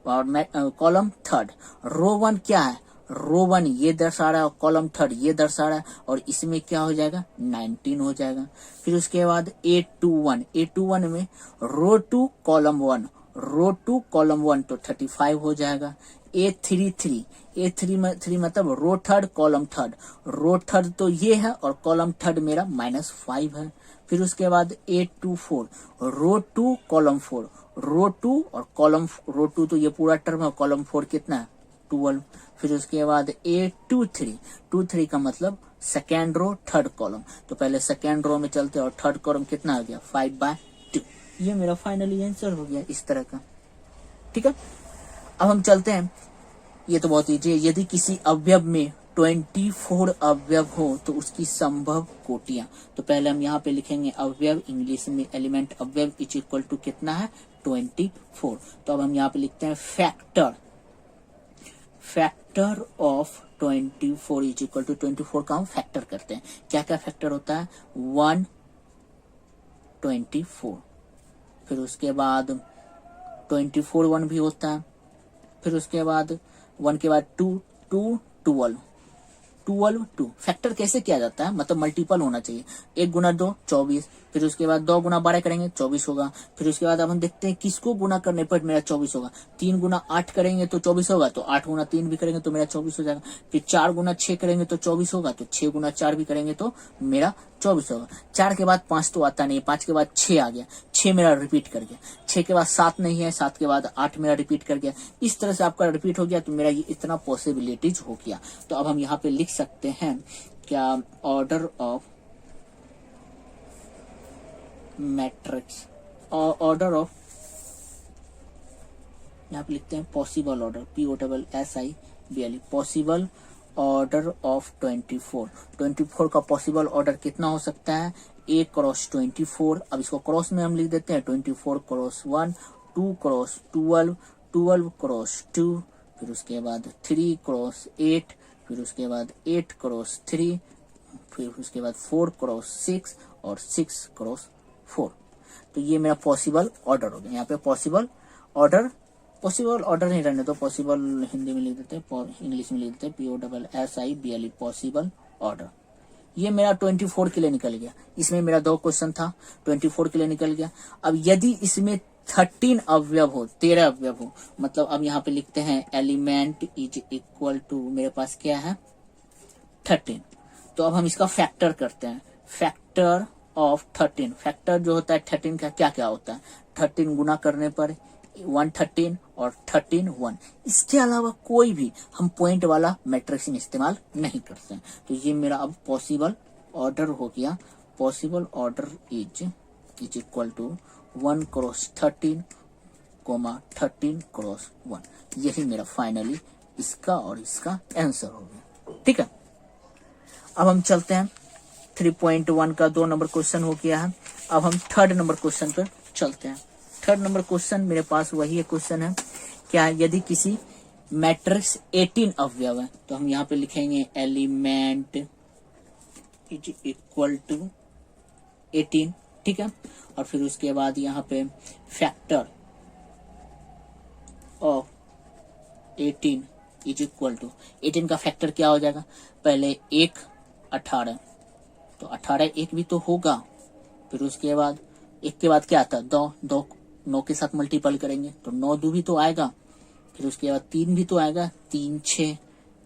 और कॉलम थर्ड। रो 1 क्या है, रो 1 ये दर्शा रहा है, कॉलम थर्ड ये दर्शा रहा है, और इसमें क्या हो जाएगा 19 हो जाएगा। फिर उसके बाद A21 में रो 2 कॉलम 1, रो 2 कॉलम 1 तो 35 हो जाएगा। A33 मतलब row third column third, row third तो ये है और कॉलम थर्ड मेरा -5 है। फिर उसके बाद A24 रो 2 कॉलम 4, रो 2 और कॉलम रो 2 तो ये पूरा टर्म है, कॉलम 4 कितना है 12। फिर उसके बाद A23 का मतलब सेकेंड रो थर्ड कॉलम, तो पहले सेकेंड रो में चलते और थर्ड कॉलम कितना आ गया 5/2। ये मेरा फाइनली आंसर हो गया इस तरह का। ठीक है, अब हम चलते हैं, ये तो बहुत ईजी है। यदि किसी अवयव में 24 अवयव हो तो उसकी संभव कोटियां। तो पहले हम यहाँ पे लिखेंगे अवयव, इंग्लिश में एलिमेंट अवयव इज इक्वल टू कितना है 24। तो अब हम यहाँ पे लिखते हैं factor, factor of 24 is equal to 24 का हम फैक्टर करते हैं। क्या क्या फैक्टर होता है 124, फिर उसके बाद 24 1 भी होता है, फिर उसके बाद 1 के बाद 2 2 12 12 2। फैक्टर कैसे किया जाता है, मतलब मल्टीपल होना चाहिए। 1 गुना 2 24, फिर उसके बाद 2 गुना 12 करेंगे 24 होगा। फिर उसके बाद अब हम देखते हैं किसको गुना करने पर मेरा 24 होगा। 3 गुना 8 करेंगे तो 24 होगा, तो 8 गुना 3 भी करेंगे तो मेरा 24 हो जाएगा। फिर 4 गुना 6 करेंगे तो 24 होगा, तो 6 गुना 4 भी करेंगे तो मेरा 24 होगा। 4 के बाद 5 तो आता नहीं, 5 के बाद 6 आ गया, 6 मेरा रिपीट कर गया। 6 के बाद 7 नहीं है, 7 के बाद 8 मेरा रिपीट कर गया। इस तरह से आपका रिपीट हो गया, तो मेरा ये इतना पॉसिबिलिटीज हो गया। तो अब हम यहाँ पे लिख सकते हैं क्या, order of matrix, order of, यहाँ पे लिखते हैं possible order, POSSIBLE, possible order of 24। 24 का पॉसिबल ऑर्डर कितना हो सकता है, A क्रॉस 24। अब इसको क्रॉस में हम लिख देते हैं 24 क्रॉस 1, 2 क्रॉस 12, 12 क्रॉस 2, फिर उसके बाद 3 क्रॉस 8, फिर उसके बाद 8 क्रॉस 3, फिर उसके बाद 4 क्रॉस 6 और 6 क्रॉस 4। तो ये मेरा पॉसिबल ऑर्डर हो गया। यहाँ पे पॉसिबल ऑर्डर, पॉसिबल ऑर्डर नहीं रहने दो, पॉसिबल हिंदी में लिख देते हैं, इंग्लिश में लिख देते हैं POSSIBLE, पॉसिबल ऑर्डर। ये मेरा 24 के लिए निकल गया। इसमें मेरा 2 क्वेश्चन था, 24 के लिए निकल गया। अब यदि इसमें 13 अवयव हो, 13 अवयव हो, मतलब अब यहाँ पे लिखते हैं एलिमेंट इज इक्वल टू, मेरे पास क्या है 13। तो अब हम इसका फैक्टर करते हैं, फैक्टर ऑफ 13। फैक्टर जो होता है 13 का क्या क्या होता है, 13 गुना करने पर 113 और 13 1। इसके अलावा कोई भी हम पॉइंट वाला मैट्रिक्स इस्तेमाल नहीं करते हैं। तो ये मेरा अब पॉसिबल ऑर्डर हो गया। Possible order is equal to 1 cross 13 13 cross 1। यही मेरा फाइनली इसका और इसका आंसर हो गया। ठीक है, अब हम चलते हैं 3.1 का 2 नंबर क्वेश्चन हो गया है। अब हम 3rd नंबर क्वेश्चन पर चलते हैं। 3rd नंबर क्वेश्चन मेरे पास वही क्वेश्चन है, क्या यदि किसी मैट्रिक्स 18 अवयव है, तो हम यहाँ पे लिखेंगे एलिमेंट इज इक्वल टू 18। ठीक है, और फिर उसके बाद यहाँ पे factor of 18 is equal to, 18 का फैक्टर क्या हो जाएगा, पहले 1 18, तो 18 1 भी तो होगा। फिर उसके बाद 1 के बाद क्या आता है 2, 2 9 के साथ मल्टीपल करेंगे तो 9 2 भी तो आएगा। फिर उसके बाद 3 भी तो आएगा, 3 6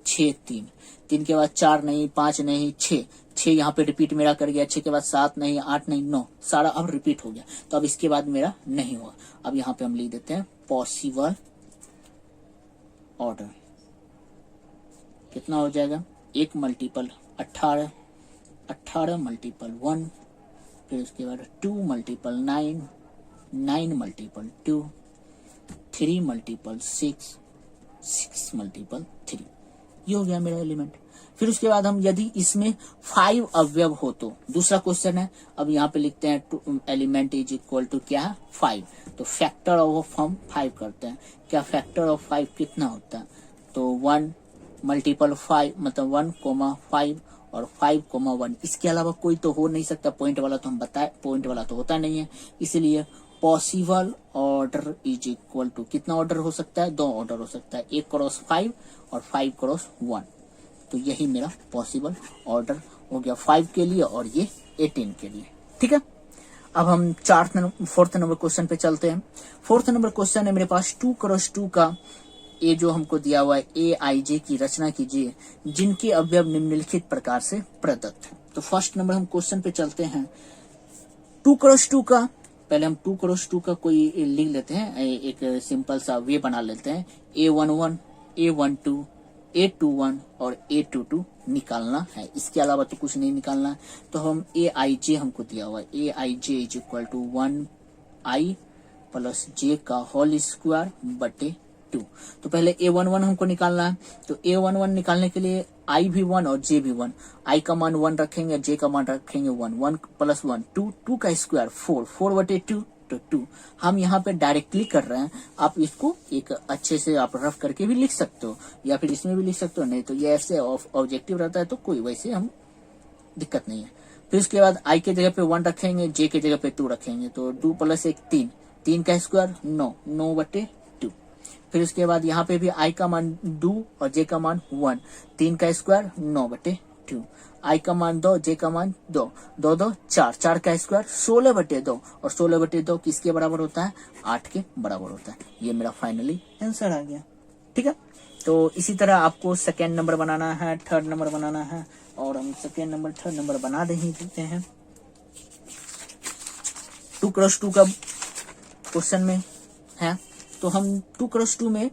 6 3, 3 के बाद 4 नहीं 5 नहीं 6, 6 यहाँ पे रिपीट मेरा कर गया। 6 के बाद 7 नहीं 8 नहीं 9, सारा अब रिपीट हो गया। तो अब इसके बाद मेरा नहीं हुआ। अब यहाँ पे हम लिख देते हैं पॉसिबल ऑर्डर कितना हो जाएगा, 1 मल्टीपल 18, 18 मल्टीपल 1, फिर उसके बाद 2 मल्टीपल 9, 9 मल्टीपल 2, 3 मल्टीपल 6, 6 मल्टीपल 3। ये हो गया मेरा एलिमेंट। फिर उसके बाद हम यदि इसमें 5 अवयव हो तो, दूसरा क्वेश्चन है। अब यहाँ पे लिखते हैं एलिमेंट इज इक्वल टू क्या है 5। तो फैक्टर ऑफ हम 5 करते हैं। क्या फैक्टर ऑफ 5 कितना होता है, तो 1 मल्टीपल 5 मतलब 1,5 और 5,1। इसके अलावा कोई तो हो नहीं सकता, पॉइंट वाला तो हम बताए, पॉइंट वाला तो होता नहीं है। इसलिए possible order is equal to, कितना ऑर्डर हो सकता है, 2 ऑर्डर हो सकता है, 1 क्रॉस 5 और 5 क्रॉस 1। तो यही मेरा पॉसिबल ऑर्डर हो गया 5 के लिए और ये 18 के लिए। ठीक है, अब हम 4th नंबर क्वेश्चन पे चलते हैं। 4th नंबर क्वेश्चन है मेरे पास 2 क्रॉस 2 का, ये जो हमको दिया हुआ है AIJ की रचना कीजिए जिनके अवयव निम्नलिखित प्रकार से प्रदत्त है। तो फर्स्ट नंबर हम क्वेश्चन पे चलते हैं। 2 क्रॉस 2 का, पहले हम 2 क्रॉस 2 का कोई लिख लेते हैं, एक सिंपल सा वे बना लेते हैं। A11, A12, A21 और A22 निकालना है। इसके अलावा तो कुछ नहीं निकालना है। तो हम AIJ हमको दिया हुआ है, AIJ is equal to 1I plus J का होल स्क्वायर बटे 2। तो पहले A11 हमको निकालना है, तो A11 निकालने के लिए I भी 1 और J भी 1। I का मान 1 रखेंगे, J का मान रखेंगे 1। 1 + 1 2, 2 का स्क्वायर 4, 4/2 तो 2। हम यहाँ पे डायरेक्टली कर रहे हैं, आप इसको एक अच्छे से आप रफ करके भी लिख सकते हो या फिर इसमें भी लिख सकते हो, नहीं तो ये ऐसे ऑब्जेक्टिव रहता है तो कोई वैसे हम दिक्कत नहीं है। फिर उसके बाद I के जगह पे 1 रखेंगे, J के जगह पे 2 रखेंगे, तो 2 + 1 3, 3 का स्क्वायर 9, 9/2। फिर उसके बाद यहाँ पे भी I का मान 2 और J का मान 1, 3 का स्क्वायर 9/2। I का मान 2, J का मान 2, 2 2 4, 4 का स्क्वायर 16/2 और 16/2 किसके बराबर होता है? 8 के बराबर होता है। ये मेरा फाइनली आंसर आ गया। ठीक है, तो इसी तरह आपको सेकेंड नंबर बनाना है, थर्ड नंबर बनाना है, और हम सेकेंड नंबर थर्ड नंबर बना देते हैं। 2x2 का क्वेश्चन में है, तो हम 2x2 में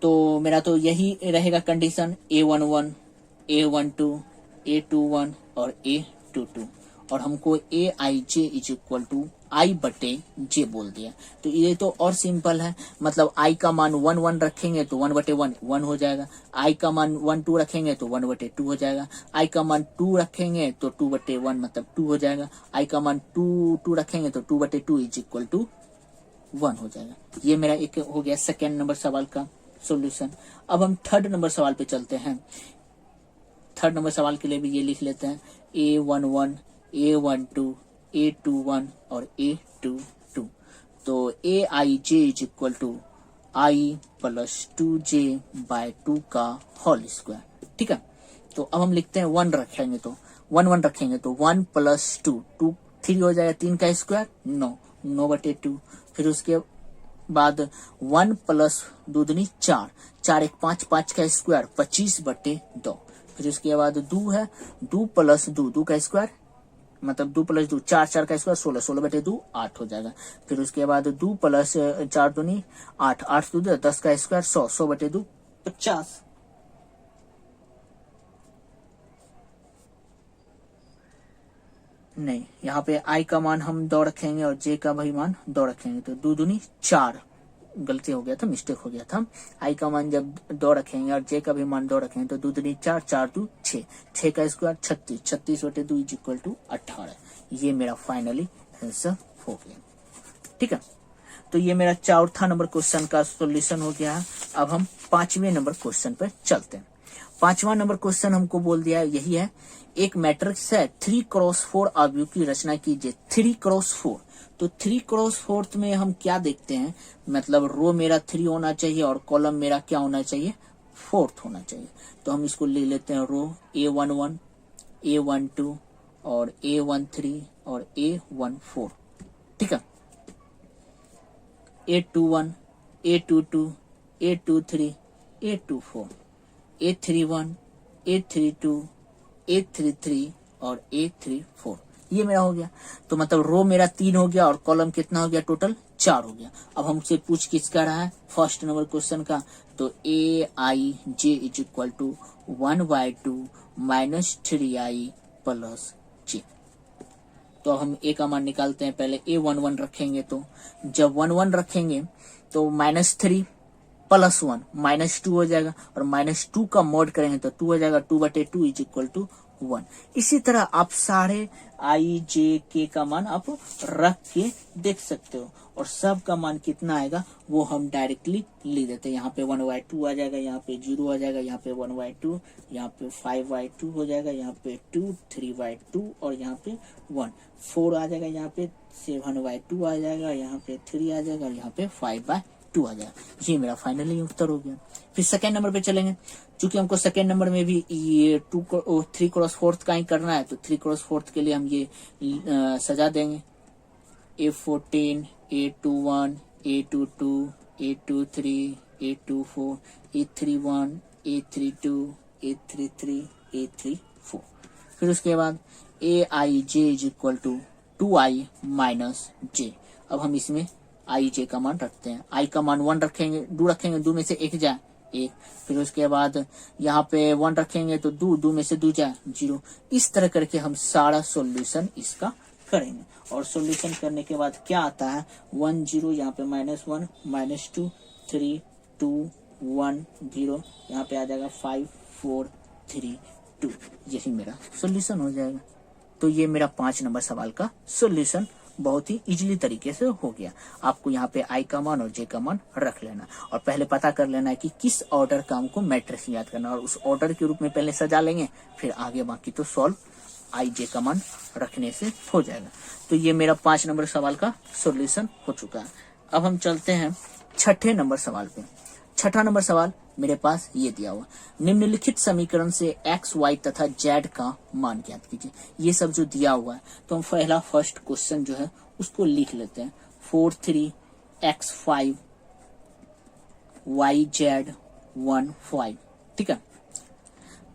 तो मेरा तो यही रहेगा कंडीशन, A11, A12, A21 और A22, और हमको AIJ = I/J बोल दिया। तो ये तो और सिंपल है, मतलब I का मान 1 1 रखेंगे तो 1/1 1 हो जाएगा, I का मान 1 2 रखेंगे तो 1/2 हो जाएगा, I का मान 2 रखेंगे तो 2/1 मतलब 2 हो जाएगा, I का मान 2 2 रखेंगे तो 2/2 = 1 हो जाएगा। ये मेरा एक हो गया सेकेंड नंबर सवाल का सॉल्यूशन। अब हम थर्ड नंबर सवाल पे चलते हैं। थर्ड नंबर सवाल के लिए भी ये लिख लेते हैं, A11, A12, A21 और A22। तो AIJ = I + 2J/2 का होल स्क्वायर। ठीक है, तो अब हम लिखते हैं 1 रखेंगे तो 1 1 रखेंगे तो 1 + 2, 2 3 हो जाएगा, 3 का स्क्वायर 9, 9/2। फिर उसके बाद 1 + 2 दूनी 4, 4 1 5, 5 का स्क्वायर 25/2। फिर उसके बाद 2 है, 2 + 2, 2 का स्क्वायर मतलब 2 + 2 4, 4 का स्क्वायर 16, 16/2 8 हो जाएगा। फिर उसके बाद 2 + 4 दूनी 8, 8 2 10 का स्क्वायर 100, 100/2 50। नहीं, यहाँ पे I का मान हम 2 रखेंगे और J का भी मान 2 रखेंगे, तो 2 दूनी 4, गलती हो गया था, मिस्टेक हो गया था। I का मान जब 2 रखेंगे और J का भी मान 2 रखेंगे तो 2 दूनी 4, 4 2 6, 6 का स्क्वायर 36, 36/2 = 18। ये मेरा फाइनली आंसर हो गया। ठीक है, तो ये मेरा चौथा नंबर क्वेश्चन का सॉल्यूशन हो गया है। अब हम 5वें नंबर क्वेश्चन पर चलते हैं। 5वां नंबर क्वेश्चन हमको बोल दिया यही है, एक मैट्रिक्स है 3x4 आव्यूह की रचना कीजिए। 3x4, तो 3x4 में हम क्या देखते हैं, मतलब रो मेरा 3 होना चाहिए और कॉलम मेरा क्या होना चाहिए, 4 होना चाहिए। तो हम इसको ले लेते हैं, रो A11, A12 और A13 और A14। ठीक है, A21, A22, A23, A24, A31, A32, A33 और A34। ये मेरा हो गया। तो मतलब रो मेरा 3 हो गया और कॉलम कितना हो गया, टोटल 4 हो गया। अब हमसे पूछ किसका रहा है, फर्स्ट नंबर क्वेश्चन का, तो AIJ = 1/2 - 3I + J। तो अब हम A का मान निकालते हैं। पहले A11 रखेंगे, तो जब 1 1 रखेंगे तो -3 + 1 -2 हो जाएगा, और -2 का मॉड करेंगे तो 2 हो जाएगा, 2/2 = 1। इसी तरह आप सारे I J K का मान आप रख के देख सकते हो, और सब का मान कितना आएगा वो हम डायरेक्टली लिख देते हैं। यहाँ पे 1/2 आ जाएगा, यहाँ पे 0 आ जाएगा, यहाँ पे 1/2, यहाँ पे 5/2 हो जाएगा, यहाँ पे 2, 3/2 और यहाँ पे 1, 4 आ जाएगा, यहाँ पे 7/2 आ जाएगा, यहाँ पे 3 आ जाएगा, यहाँ पे 5/2 आ जाएगा। ये मेरा फाइनली उत्तर हो गया। फिर सेकेंड नंबर पे चलेंगे, क्योंकि हमको सेकेंड नंबर में भी ये 3x4 का ही करना है, तो 3x4 के लिए हम ये सजा देंगे, A14, A21, A22, A23, A24, A31, A32, A33, A34। फिर उसके बाद AIJ = 2I - J। अब हम इसमें IJ का मान रखते हैं। I का मान 1 रखेंगे, 2 रखेंगे, 2 में से 1 जाए 1। फिर उसके बाद यहाँ पे 1 रखेंगे तो 2 में से 2 जाए 0। इस तरह करके हम सारा सॉल्यूशन इसका करेंगे, और सॉल्यूशन करने के बाद क्या आता है, 1 0, यहाँ पे -1 -2 3 2 1 0, यहाँ पे आ जाएगा 5 4 3 2, यही मेरा सॉल्यूशन हो जाएगा। तो ये मेरा 5 नंबर सवाल का सॉल्यूशन बहुत ही इजीली तरीके से हो गया। आपको यहाँ पे आई का मान और जे का मान रख लेना और पहले पता कर लेना है कि किस ऑर्डर का हमको मैट्रिक्स याद करना, और उस ऑर्डर के रूप में पहले सजा लेंगे, फिर आगे बाकी तो सॉल्व आई जे का मान रखने से हो जाएगा। तो ये मेरा 5 नंबर सवाल का सॉल्यूशन हो चुका है। अब हम चलते हैं छठे नंबर सवाल पे। छठा नंबर सवाल मेरे पास ये दिया हुआ, निम्नलिखित समीकरण से x, y तथा z का मान ज्ञात कीजिए। ये सब जो दिया हुआ है तो हम पहला फर्स्ट क्वेश्चन जो है उसको लिख लेते हैं। 4 3 x 5 y z 1 5, ठीक है।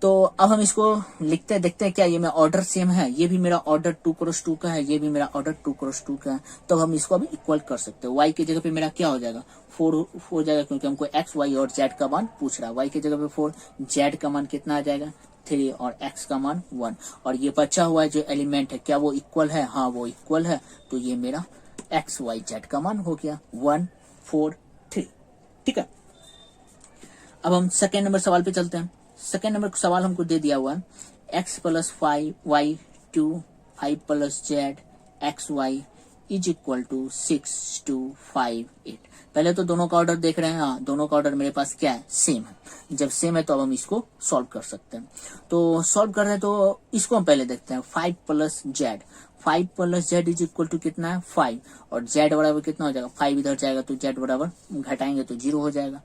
तो अब हम इसको लिखते हैं, देखते हैं क्या ये मेरा ऑर्डर सेम है। ये भी मेरा ऑर्डर 2x2 का है, ये भी मेरा ऑर्डर 2x2 का है। तो हम इसको अभी इक्वल कर सकते हैं। y की जगह पे मेरा क्या हो जाएगा, 4 हो जाएगा, क्योंकि हमको x, y और z का मान पूछ रहा है। y की जगह पे 4, z का मान कितना आ जाएगा 3 और x का मान 1। और ये बचा हुआ जो एलिमेंट है क्या वो इक्वल है, हाँ वो इक्वल है। तो ये मेरा x, y, z का मान हो गया 1 4 3, ठीक है। अब हम सेकेंड नंबर सवाल पे चलते हैं। सेकेंड नंबर सवाल हमको दे दिया हुआ है x plus 5 y 2 5 plus z x y is equal to 6 2 5 8। पहले तो दोनों का ऑर्डर देख रहे हैं, हाँ दोनों का ऑर्डर मेरे पास क्या है, सेम है। जब सेम है तो अब हम इसको सॉल्व कर सकते हैं। तो सॉल्व कर रहे हैं तो इसको हम पहले देखते हैं। 5 plus z, 5 plus z is equal to कितना है 5, और z बराबर कितना हो जाएगा, 5 इधर जाएगा तो z बराबर घटाएंगे तो 0 हो जाएगा।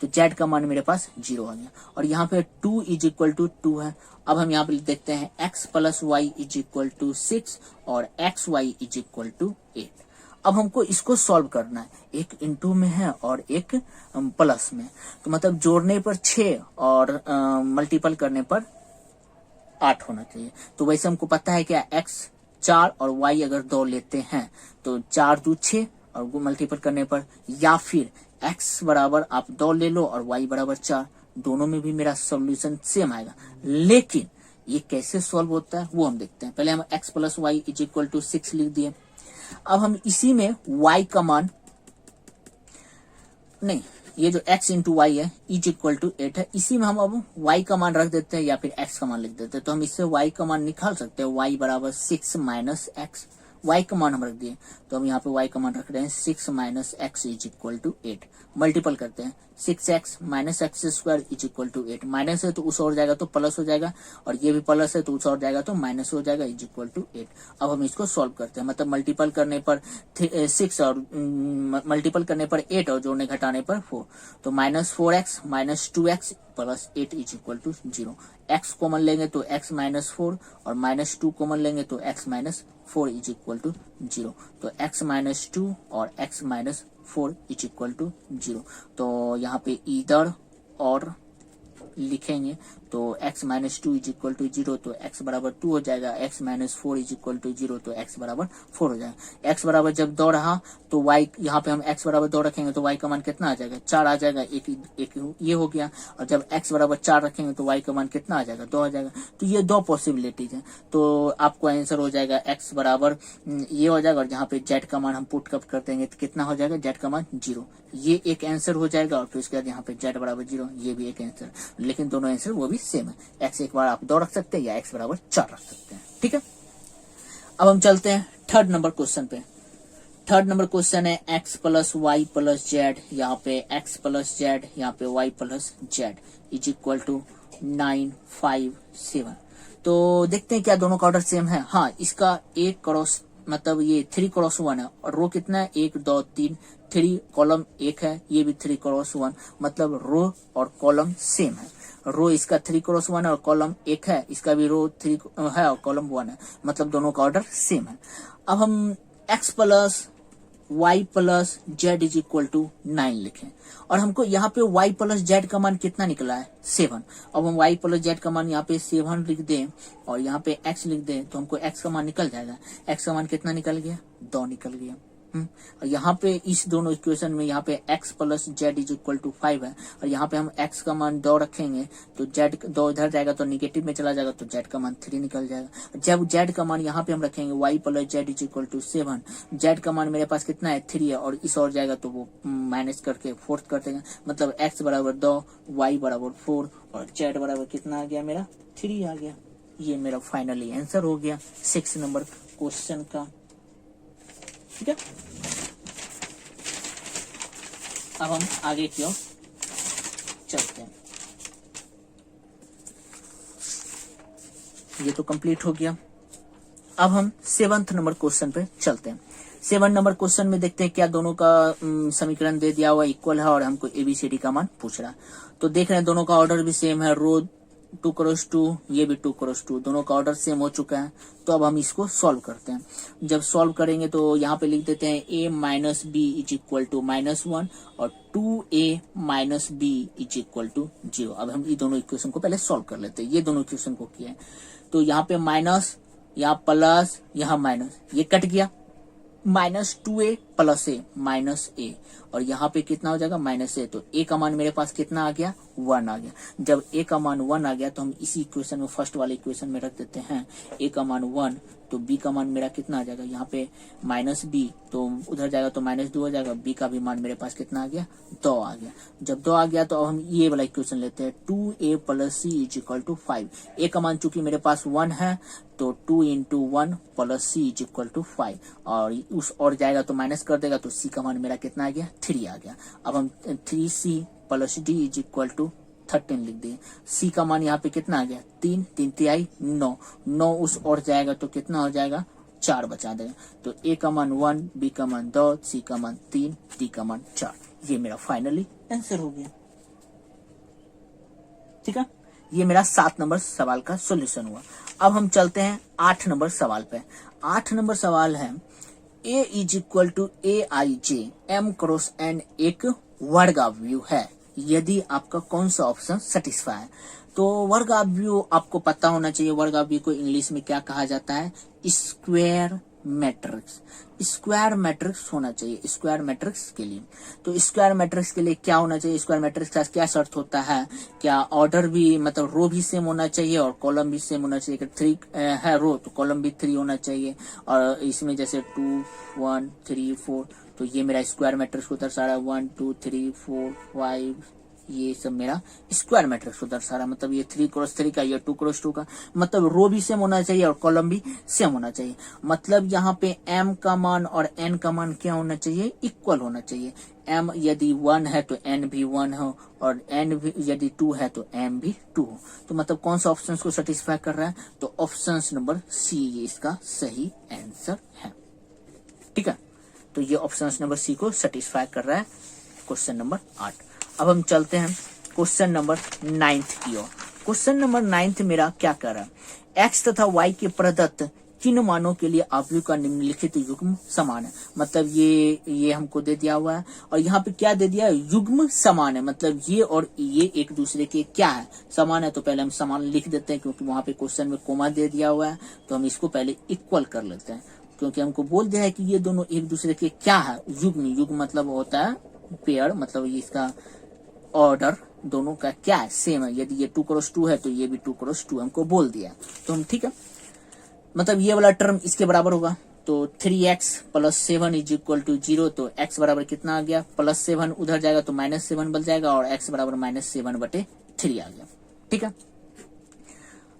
तो z का मान मेरे पास 0 आ गया। और यहाँ पे 2 इज इक्वल टू 2 है। अब हम यहाँ पे देखते हैं x plus y is equal to 6 और x y is equal to 8। अब हमको इसको सॉल्व करना है, एक इंटू में है और एक प्लस में। तो मतलब जोड़ने पर 6 और मल्टीपल करने पर 8 होना चाहिए। तो वैसे हमको पता है क्या, x 4 और y अगर 2 लेते हैं तो 4 2 6 और मल्टीपल करने पर, या फिर x बराबर आप 2 ले लो और y बराबर 4, दोनों में भी मेरा सॉल्यूशन सेम आएगा। लेकिन ये कैसे सॉल्व होता है वो हम देखते हैं। पहले हम x plus y is equal to 6 लिख दिए। अब हम इसी में y का मान, नहीं ये जो x इंटू वाई है इज इक्वल टू 8 है, इसी में हम अब y का मान रख देते हैं या फिर x का मान लिख देते हैं। तो हम इससे y का मान निकाल सकते हैं, y बराबर 6 माइनस एक्स। y का मान हम रख दिए तो हम यहाँ पे y का मान रख रहे हैं 6 minus x is equal to 8। Multiple करते हैं, 6x minus x square is equal to 8। Minus है तो उस और जाएगा तो प्लस हो जाएगा, और ये भी प्लस है तो उस और जाएगा तो माइनस हो जाएगा इज इक्वल टू 8। अब हम इसको सॉल्व करते हैं, मतलब मल्टीपल करने पर 6 और मल्टीपल करने पर 8 और जोड़ने घटाने पर 4। तो minus 4x minus 2x plus 8 is equal to 0। x common लेंगे तो x माइनस 4 और माइनस 2 कॉमन लेंगे तो x minus 4 is equal to 0। तो x माइनस 2 और x minus 4 is equal to 0। तो यहाँ पे इधर और लिखेंगे तो x minus 2 is equal to 0, तो x बराबर 2 हो जाएगा। x minus 4 is equal to 0, तो x बराबर 4 हो जाएगा। x बराबर जब 2 रहा तो y, यहाँ पे हम x बराबर 2 रखेंगे तो y का मान कितना आ जाएगा, 4 आ जाएगा। एक ये हो गया। और जब x बराबर 4 रखेंगे तो y का मान कितना आ जाएगा, 2 आ जाएगा। तो ये 2 पॉसिबिलिटीज है। तो आपको आंसर हो जाएगा x बराबर ये हो जाएगा, और जहाँ पे z का मान हम पुट कप कर देंगे तो कितना हो जाएगा, z का मान 0। ये एक आंसर हो जाएगा। और फिर उसके बाद यहाँ पे z बराबर 0, ये भी एक आंसर। लेकिन दोनों आंसर वो भी सेम है। x एक बार आप 2 रख सकते हैं या x बराबर 4 रख सकते हैं, ठीक है। अब हम चलते हैं थर्ड नंबर क्वेश्चन पे। थर्ड नंबर क्वेश्चन है x plus y plus z, यहाँ पे x प्लस जेड, यहाँ पे y plus z is equal to 9 5 7। तो देखते हैं क्या दोनों का ऑर्डर सेम है। हाँ, इसका एक क्रॉस मतलब ये 3 क्रॉस 1 है, और रो कितना है 1 2 3, 3 कॉलम 1 है, ये भी 3 क्रॉस 1, मतलब रो और कॉलम सेम है। रो इसका 3 क्रॉस 1 है और कॉलम 1 है, इसका भी रो 3 है और कॉलम 1 है, मतलब दोनों का ऑर्डर सेम है। अब हम x plus y plus z is equal to 9 लिखें, और हमको यहाँ पे y प्लस जेड का मान कितना निकला है 7। अब हम y प्लस जेड का मान यहाँ पे 7 लिख दें और यहाँ पे x लिख दें तो हमको x का मान निकल जाएगा। x का मान कितना निकल गया, 2 निकल गया, और यहाँ पे इस दोनों इक्वेशन में यहाँ पे x plus z is equal to 5 है, और यहाँ पे हम x का मान 2 रखेंगे तो z 2 इधर जाएगा तो निगेटिव में चला जाएगा तो z का मान 3 निकल जाएगा। जब z का मान यहाँ पे हम रखेंगे y plus z is equal to 7, z का मान मेरे पास कितना है 3 है, और इस और जाएगा तो वो माइनस करके फोर्थ कर देंगे, मतलब x बराबर 2, y बराबर 4 और z बराबर कितना आ गया मेरा 3 आ गया। ये मेरा फाइनली आंसर हो गया 6 नंबर क्वेश्चन का। ठीक है, अब हम आगे की ओर चलते हैं। ये तो कंप्लीट हो गया। अब हम 7th नंबर क्वेश्चन पे चलते हैं। 7 नंबर क्वेश्चन में देखते हैं क्या दोनों का समीकरण दे दिया हुआ इक्वल है और हमको एबीसीडी का मान पूछ रहा है। तो देख रहे हैं दोनों का ऑर्डर भी सेम है, रो 2 क्रॉस 2, ये भी 2 क्रॉस 2, दोनों का ऑर्डर सेम हो चुका है। तो अब हम इसको सॉल्व करते हैं। जब सॉल्व करेंगे तो यहाँ पे लिख देते हैं a minus b is equal to -1 और 2a minus b is equal to 0। अब हम ये दोनों इक्वेशन को पहले सॉल्व कर लेते हैं। ये दोनों इक्वेशन को किया है तो यहाँ पे माइनस, यहाँ प्लस, यहाँ माइनस, ये कट गया, -2a plus a minus a, और यहाँ पे कितना हो जाएगा -a। तो a का मान मेरे पास कितना आ गया 1 आ गया। जब a का मान 1 आ गया तो हम इसी इक्वेशन में फर्स्ट वाले इक्वेशन में रख देते हैं a का मान 1, तो b का मान मेरा कितना आ जाएगा, यहाँ पे -b तो उधर जाएगा तो -2 हो जाएगा, b का भी मान मेरे पास कितना आ गया 2 आ गया। जब 2 आ गया तो अब हम ये वाला इक्वेशन लेते हैं 2a plus c is equal to 5। a का मान चूंकि मेरे पास 1 है तो 2 into 1 plus c is equal to 5, और उस और जाएगा तो माइनस कर देगा तो c का मान मेरा कितना आ गया 3 आ गया। अब हम 3c plus d is equal to 13 लिख दिए। c का मान यहाँ पे कितना आ गया 3, 3 तिहाई 9, 9 उस और जाएगा तो कितना हो जाएगा 4 बचा देगा। तो a का मान 1, b का मान 2, c का मान 3, d का मान 4। ये मेरा फाइनली आंसर हो गया। ठीक है, ये मेरा 7 नंबर सवाल का सॉल्यूशन हुआ। अब हम चलते हैं 8 नंबर सवाल पे। 8 नंबर सवाल है a is equal to aij m cross n एक वर्गाव्यू है यदि आपका कौन सा ऑप्शन सेटिस्फाई है। तो वर्गाव्यू आपको पता होना चाहिए, वर्गाव्यू को इंग्लिश में क्या कहा जाता है, स्क्वायर मैट्रिक्स। स्क्वायर मैट्रिक्स होना चाहिए स्क्वायर मैट्रिक्स के लिए। तो स्क्वायर मैट्रिक्स के लिए क्या होना चाहिए, स्क्वायर मैट्रिक्स का क्या शर्त होता है, क्या ऑर्डर भी मतलब रो भी सेम होना चाहिए और कॉलम भी सेम होना चाहिए। 3 है रो तो कॉलम भी 3 होना चाहिए, और इसमें जैसे 2 1 3 4, तो ये मेरा स्क्वायर मैट्रिक्स को दर्शा रहा है 1 2 3 4 5, ये सब मेरा स्क्वायर मैट्रिक्स को दर्शा रहा है। मतलब ये 3 क्रॉस 3 का, ये 2 क्रॉस 2 का, मतलब रो भी सेम होना चाहिए और कॉलम भी सेम होना चाहिए। मतलब यहाँ पे m का मान और n का मान क्या होना चाहिए, इक्वल होना चाहिए। m यदि 1 है तो n भी 1 हो, और n भी यदि 2 है तो m भी 2 हो। तो मतलब कौन सा ऑप्शन को सेटिस्फाई कर रहा है, तो ऑप्शन नंबर सी ये इसका सही आंसर है। ठीक है, तो ये ऑप्शन नंबर सी को सेटिस्फाई कर रहा है क्वेश्चन नंबर 8। अब हम चलते हैं क्वेश्चन नंबर 9 की ओर। क्वेश्चन नंबर 9 मेरा क्या कर रहा है, x तथा y के प्रदत्त किन मानों के लिए अवयव का निम्नलिखित युग्म समान है। मतलब ये हमको दे दिया हुआ है, और यहाँ पे क्या दे दिया है, युग्म समान है। मतलब ये और ये एक दूसरे के क्या है, समान है। तो पहले हम समान लिख देते हैं, क्योंकि वहां पे क्वेश्चन में कोमा दे दिया हुआ है, तो हम इसको पहले इक्वल कर लेते हैं, क्योंकि हमको बोल दिया है कि ये दोनों एक दूसरे के क्या है, युग्म। युग्म मतलब होता है पेयर, मतलब इसका ऑर्डर दोनों का क्या है, सेम है। यदि ये 2 क्रॉस 2 है तो ये भी 2 क्रॉस 2 हमको बोल दिया, तो हम ठीक है, मतलब ये वाला टर्म इसके बराबर होगा। तो 3x plus 7 is equal to 0, तो x बराबर कितना आ गया, +7 उधर जाएगा तो -7 बन जाएगा, और x बराबर -7/3 आ गया। ठीक है,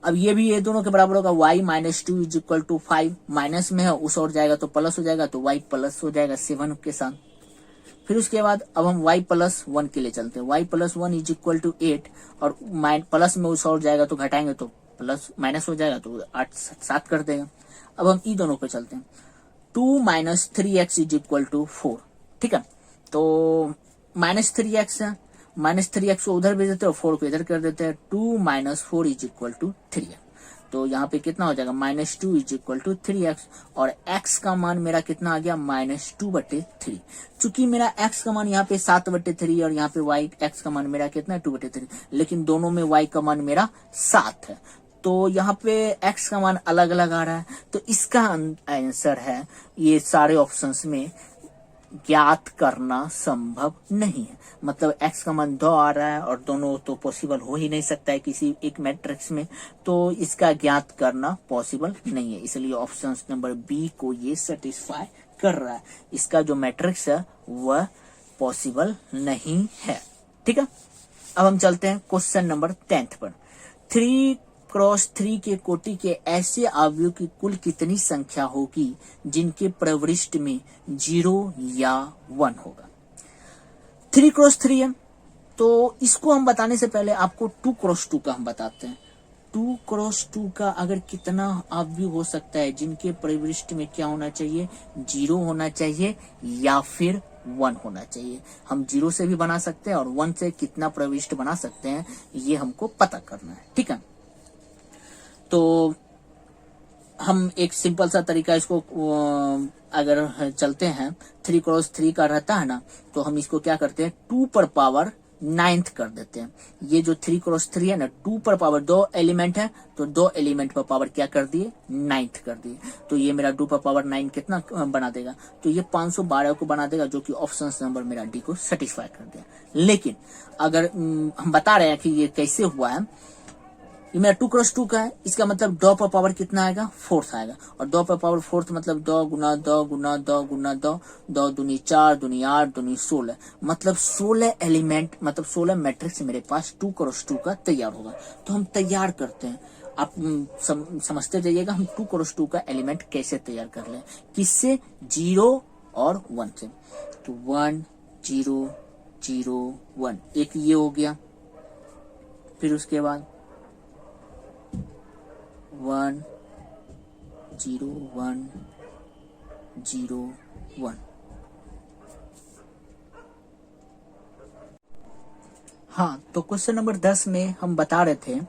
अब ये भी ये दोनों के बराबर होगा, y -2 is equal to 5, minus में है उस और जाएगा तो प्लस हो जाएगा, तो y प्लस हो जाएगा 7 के साथ। फिर उसके बाद अब हम y प्लस 1 के लिए चलते हैं। y plus 1 is equal to 8, और प्लस में उस और जाएगा तो घटाएंगे तो प्लस माइनस हो जाएगा, तो 8 7 कर देगा। अब हम ई दोनों पे चलते हैं। 2 minus 3x is equal to 4। ठीक है, तो -3x है, -3x को उधर भेज देते हैं और 4 को इधर कर देते हैं। 2 minus 4 is equal to 3x, तो यहाँ पे कितना हो जाएगा, -2 इज इक्वल टू 3x, और x का मान मेरा कितना आ गया, -2/3। चूंकि मेरा x का मान यहाँ पे 7/3 और यहाँ पे y x का मान मेरा कितना है 2/3, लेकिन दोनों में y का मान मेरा 7 है, तो यहाँ पे x का मान अलग अलग आ रहा है। तो इसका आंसर है ये सारे ऑप्शंस में ज्ञात करना संभव नहीं है। मतलब x का मान 2 आ रहा है और दोनों तो पॉसिबल हो ही नहीं सकता है किसी एक मैट्रिक्स में, तो इसका ज्ञात करना पॉसिबल नहीं है, इसलिए ऑप्शन नंबर बी को ये सेटिस्फाई कर रहा है। इसका जो मैट्रिक्स है वह पॉसिबल नहीं है। ठीक है, अब हम चलते हैं क्वेश्चन नंबर 10 पर। 3x3 के कोटि के ऐसे अवयव की कुल कितनी संख्या होगी जिनके प्रविष्ट में 0 या 1 होगा। 3x3 है, तो इसको हम बताने से पहले आपको 2x2 का हम बताते हैं। 2x2 का अगर कितना अवयव हो सकता है जिनके प्रविष्ट में क्या होना चाहिए, 0 होना चाहिए या फिर 1 होना चाहिए। हम 0 से भी बना सकते हैं और 1 से कितना प्रविष्ट बना सकते हैं ये हमको पता करना है। ठीक है, तो हम एक सिंपल सा तरीका इसको अगर चलते हैं, 3x3 का रहता है ना, तो हम इसको क्या करते हैं 2 पर पावर 9th कर देते हैं। ये जो 3x3 है ना, 2 पर पावर 2 एलिमेंट है, तो 2 एलिमेंट पर पावर क्या कर दिए 9th कर दिए। तो ये मेरा 2 पर पावर 9 कितना बना देगा, तो ये 512 को बना देगा, जो कि ऑप्शन नंबर मेरा डी को सेटिस्फाई कर दिया। लेकिन अगर हम बता रहे हैं कि ये कैसे हुआ है, ये मेरा 2x2 का है, इसका मतलब 2 पर पावर कितना आएगा 4th आएगा, और 2 पर पावर 4th मतलब 2 गुना 2 गुना 2 गुना 2, 2 दूनी 4 दूनी 8 दूनी 16, मतलब 16 एलिमेंट, मतलब 16 मैट्रिक्स मेरे पास 2x2 का तैयार होगा। तो हम तैयार करते हैं, आप समझते जाइएगा हम 2x2 का एलिमेंट कैसे तैयार कर लें, किससे, 0 और 1 से। तो 1 0 0 1 एक ये हो गया, फिर उसके बाद 1 0 1 0 1। हाँ, तो क्वेश्चन नंबर 10 में हम बता रहे थे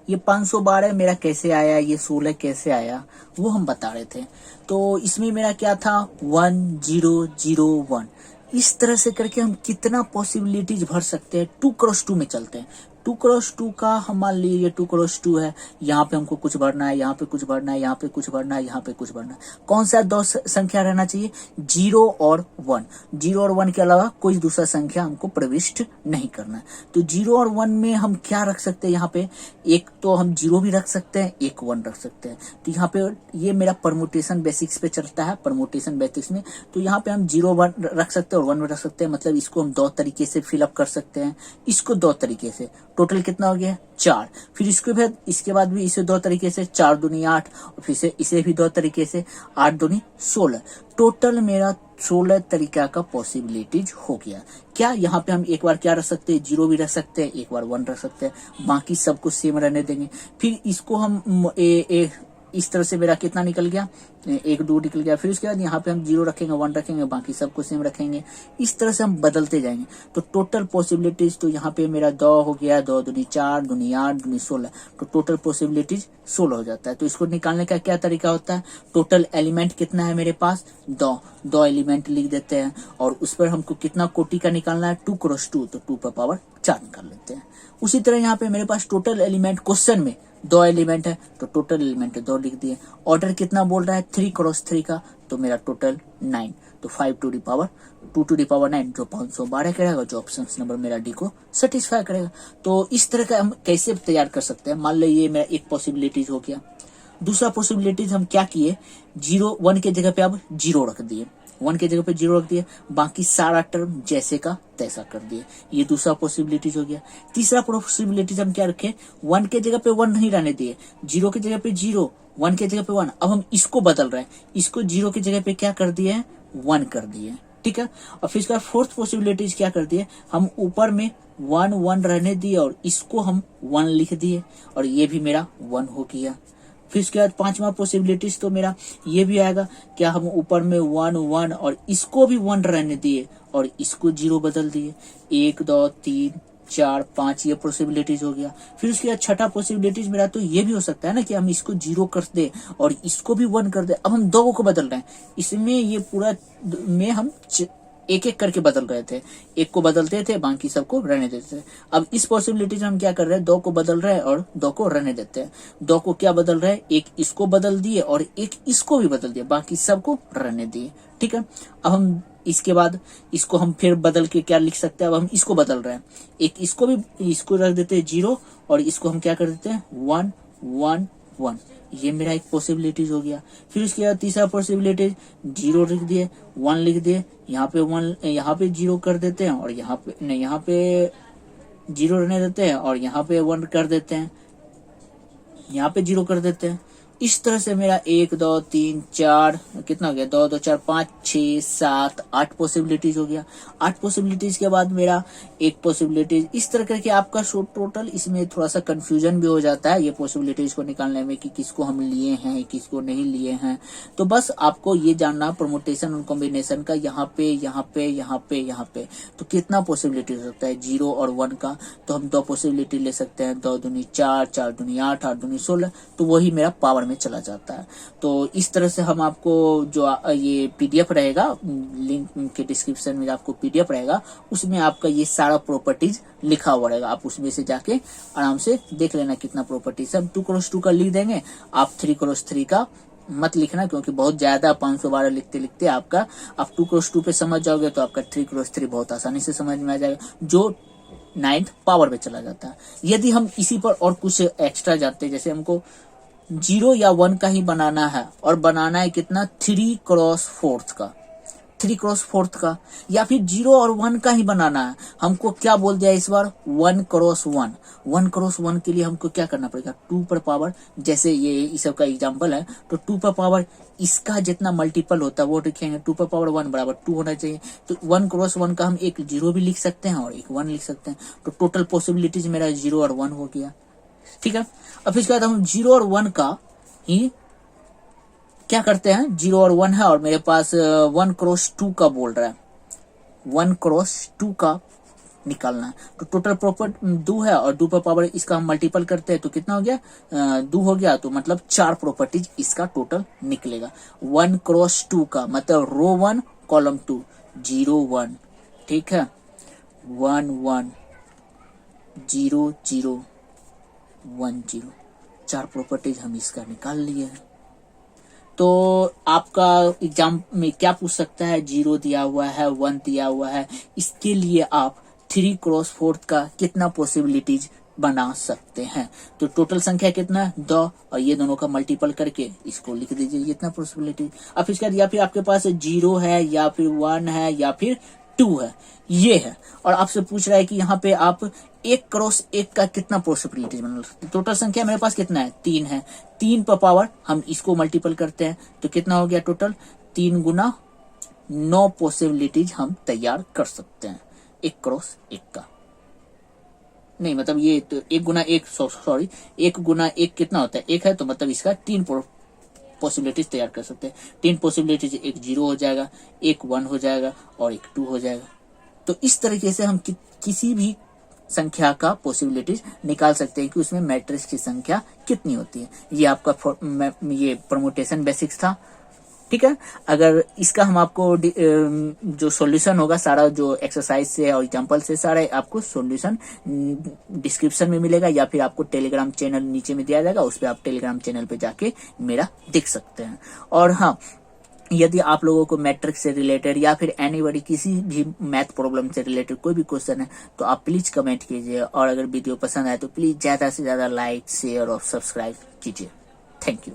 ये 512 मेरा कैसे आया, ये 16 कैसे आया, वो हम बता रहे थे। तो इसमें मेरा क्या था 1 0 0 1, इस तरह से करके हम कितना पॉसिबिलिटीज भर सकते हैं। 2x2 में चलते हैं। 2x2 का हम मान लीजिए 2x2 है, यहाँ पे हमको कुछ भरना है, यहाँ पे कुछ भरना है, यहाँ पे कुछ भरना है, यहाँ पे कुछ भरना है। कौन सा 2 संख्या रहना चाहिए, 0 और 1। 0 और 1 के अलावा कोई दूसरा संख्या हमको प्रविष्ट नहीं करना है। तो 0 और 1 में हम क्या रख सकते हैं, यहाँ पे एक तो हम 0 भी रख सकते हैं, एक 1 रख सकते हैं। तो यहाँ पे ये मेरा परमुटेशन बेसिक्स पे चलता है, परमुटेशन बेसिक्स में। तो यहाँ पे हम 0 1 रख सकते हैं और 1 रख सकते हैं, मतलब इसको हम 2 तरीके से फिलअप कर सकते हैं, इसको 2 तरीके से। टोटल कितना हो गया 4। फिर इसके बाद भी इसे 2 तरीके से, 4 दूनी 8, और फिर से इसे भी 2 तरीके से, 8 दूनी 16। टोटल मेरा 16 तरीका का पॉसिबिलिटीज हो गया। क्या यहाँ पे हम एक बार क्या रख सकते हैं, 0 भी रख सकते हैं, एक बार 1 रख सकते हैं, बाकी सब कुछ सेम रहने देंगे। फिर इसको हम इस तरह से मेरा कितना निकल गया, 1 2 निकल गया। फिर उसके बाद यहाँ पे हम 0 रखेंगे, 1 रखेंगे, बाकी सब कुछ सेम रखेंगे। इस तरह से हम बदलते जाएंगे। तो टोटल पॉसिबिलिटीज तो यहाँ पे मेरा 2 हो गया, 2 दूनी 4 दूनी 8 दूनी 16, तो टोटल पॉसिबिलिटीज 16 हो जाता है। तो इसको निकालने का क्या तरीका होता है, टोटल एलिमेंट कितना है मेरे पास 2 एलिमेंट लिख देते हैं, और उस पर हमको कितना कोटि का निकालना है 2x2, तो 2 पर पावर 4 निकाल लेते हैं। उसी तरह यहाँ पे मेरे पास टोटल एलिमेंट क्वेश्चन में 2 एलिमेंट है, तो टोटल एलिमेंट 2 लिख दिए। ऑर्डर कितना बोल रहा है 3x3 का, तो मेरा टोटल 9, तो 5 to the power 2 to the power 9, जो 512 करेगा, जो ऑप्शन नंबर मेरा डी को सेटिस्फाई करेगा। तो इस तरह का हम कैसे तैयार कर सकते हैं। मान लो ये मेरा एक पॉसिबिलिटीज हो गया। दूसरा पॉसिबिलिटीज हम क्या किए, 0 1 के जगह पे अब 0 रख दिए, 1 के जगह पे 0 रख दिए, बाकी सारा टर्म जैसे का तैसा कर दिए। ये दूसरा पॉसिबिलिटीज हो गया। तीसरा पॉसिबिलिटीज हम क्या रखे, 1 के जगह पे 1 नहीं रहने दिए, 0 के जगह पे 0, 1 के जगह पे 1। अब हम इसको बदल रहे हैं, इसको 0 के जगह पे क्या कर दिए 1 कर दिए। ठीक है, और फिर इसका फोर्थ पॉसिबिलिटीज क्या कर दिए, हम ऊपर में 1 1 रहने दिए और इसको हम 1 लिख दिए, और ये भी मेरा 1 हो गया। फिर उसके बाद पांचवा पॉसिबिलिटीज तो मेरा ये भी आएगा, क्या हम ऊपर में 1 1 और इसको भी 1 रहने दिए और इसको 0 बदल दिए। 1 2 3 4 5 ये पॉसिबिलिटीज हो गया। फिर उसके बाद छठा पॉसिबिलिटीज मेरा तो ये भी हो सकता है ना कि हम इसको 0 कर दे और इसको भी 1 कर दे। अब हम 2 को बदल रहे हैं, इसमें ये पूरा में हम एक एक करके बदल रहे थे, एक को बदलते थे, बाकी सबको रहने देते थे। अब इस पॉसिबिलिटी में हम क्या कर रहे हैं, 2 को बदल रहे हैं और 2 को रहने देते हैं। 2 को क्या बदल रहे हैं, एक इसको बदल दिए और एक इसको भी बदल दिए, बाकी सबको रहने दिए। ठीक है, अब हम इसके बाद इसको हम फिर बदल के क्या लिख सकते हैं, अब हम इसको बदल रहे हैं, एक इसको भी इसको रख देते हैं 0 और इसको हम क्या कर देते हैं 1 1 1। ये मेरा एक पॉसिबिलिटीज हो गया। फिर उसके बाद तीसरा पॉसिबिलिटीज 0 लिख दिए 1 लिख दिए, यहाँ पे 1 यहाँ पे 0 कर देते हैं और यहाँ पे नहीं, यहाँ पे 0 रहने देते हैं और यहाँ पे 1 कर देते हैं, यहाँ पे 0 कर देते हैं। इस तरह से मेरा 1 2 3 4 कितना हो गया 2 2 4 5 6 7 8 पॉसिबिलिटीज हो गया। 8 पॉसिबिलिटीज के बाद मेरा एक पॉसिबिलिटीज, इस तरह करके आपका टोटल इसमें थोड़ा सा कंफ्यूजन भी हो जाता है ये पॉसिबिलिटीज को निकालने में कि किसको हम लिए हैं किसको नहीं लिए हैं। तो बस आपको ये जानना परमुटेशन और कॉम्बिनेशन का यहाँ पे यहाँ पे यहाँ पे यहाँ पे तो कितना पॉसिबिलिटी हो सकता है 0 और 1 का। तो हम 2 पॉसिबिलिटी ले सकते हैं, 2 दूनी 4 4 दूनी 8 8 दूनी 16, तो वही मेरा पावर में चला जाता है। तो इस तरह से हम आपको जो ये पीडीएफ रहेगा, लिंक के डिस्क्रिप्शन में आपको पीडीएफ रहेगा, उसमें आपका ये सारा प्रॉपर्टीज लिखा हुआ रहेगा। आप उसमें से जाके आराम से देख लेना कितना प्रॉपर्टीज। हम 2x2 का लिख देंगे, आप 3x3 का मत लिखना क्योंकि बहुत ज्यादा 512 लिखते लिखते आपका आप 2x2 पे समझ जाओगे तो आपका 3x3 बहुत आसानी से समझ में आ जाएगा, जो 9th पावर में चला जाता है। यदि हम इसी पर और कुछ एक्स्ट्रा जानते हैं, जैसे हमको 0 या 1 का ही बनाना है और बनाना है कितना 3x4 का, 3x4 का, या फिर 0 और 1 का ही बनाना है। हमको क्या बोल दिया इस बार 1x1। 1x1 के लिए हमको क्या करना पड़ेगा 2 पर पावर, जैसे ये इस सब का एग्जांपल है तो 2 पर पावर इसका जितना मल्टीपल होता है वो लिखेंगे 2 पर पावर 1 बराबर 2 होना चाहिए। तो 1x1 का हम एक 0 भी लिख सकते हैं और एक 1 लिख सकते हैं। तो टोटल पॉसिबिलिटीज मेरा 0 और 1 हो गया, ठीक है। अब इसके बाद हम 0 और 1 का ही क्या करते हैं, 0 और 1 है और मेरे पास 1x2 का बोल रहा है, 1x2 का निकालना है। तो टोटल प्रॉपर 2 है और 2 पर पावर इसका हम मल्टीपल करते हैं तो कितना हो गया 2 हो गया, तो मतलब 4 प्रॉपर्टीज इसका टोटल निकलेगा। 1x2 का मतलब रो 1 कॉलम 2 0 1, ठीक है, 1 1 0 0 1 0, 4 प्रॉपर्टीज हम इसका निकाल लिए हैं। तो आपका एग्जाम में क्या पूछ सकता है, 0 दिया हुआ है 1 दिया हुआ है, इसके लिए आप 3x4 का कितना पॉसिबिलिटीज बना सकते हैं। तो टोटल संख्या कितना 2 और ये दोनों का मल्टीपल करके इसको लिख दीजिए इतना पॉसिबिलिटी। अब इसके बाद या फिर आपके पास 0 है या फिर 1 है या फिर 2 है, ये है, और आपसे पूछ रहा है कि यहाँ पे आप 1x1 का कितना पॉसिबिलिटीज बना सकते। टोटल संख्या मेरे पास कितना है 3 है, 3 पर पावर हम इसको मल्टीपल करते हैं तो कितना हो गया टोटल 3 गुना 9 पॉसिबिलिटीज हम तैयार कर सकते हैं 1x1 का। नहीं मतलब ये तो 1 गुना 1 सॉरी 1 गुना 1 कितना होता है 1 है, तो मतलब इसका 3 पॉसिबिलिटीज तैयार कर सकते हैं। 3 पॉसिबिलिटीज, एक 0 हो जाएगा, एक 1 हो जाएगा और एक 2 हो जाएगा। तो इस तरीके से हम किसी भी संख्या का पॉसिबिलिटीज निकाल सकते हैं कि उसमें मैट्रिक्स की संख्या कितनी होती है। ये आपका ये परमुटेशन बेसिक्स था, ठीक है। अगर इसका हम आपको जो सॉल्यूशन होगा सारा जो एक्सरसाइज से और एग्जांपल से सारा आपको सॉल्यूशन डिस्क्रिप्शन में मिलेगा या फिर आपको टेलीग्राम चैनल नीचे में दिया जाएगा, उस पर आप टेलीग्राम चैनल पे जाके मेरा देख सकते हैं। और हाँ, यदि आप लोगों को मैट्रिक्स से रिलेटेड या फिर एनीबॉडी किसी भी मैथ प्रॉब्लम से रिलेटेड कोई भी क्वेश्चन है तो आप प्लीज कमेंट कीजिए, और अगर वीडियो पसंद आए तो प्लीज ज्यादा से ज्यादा लाइक शेयर और सब्सक्राइब कीजिए। Thank you.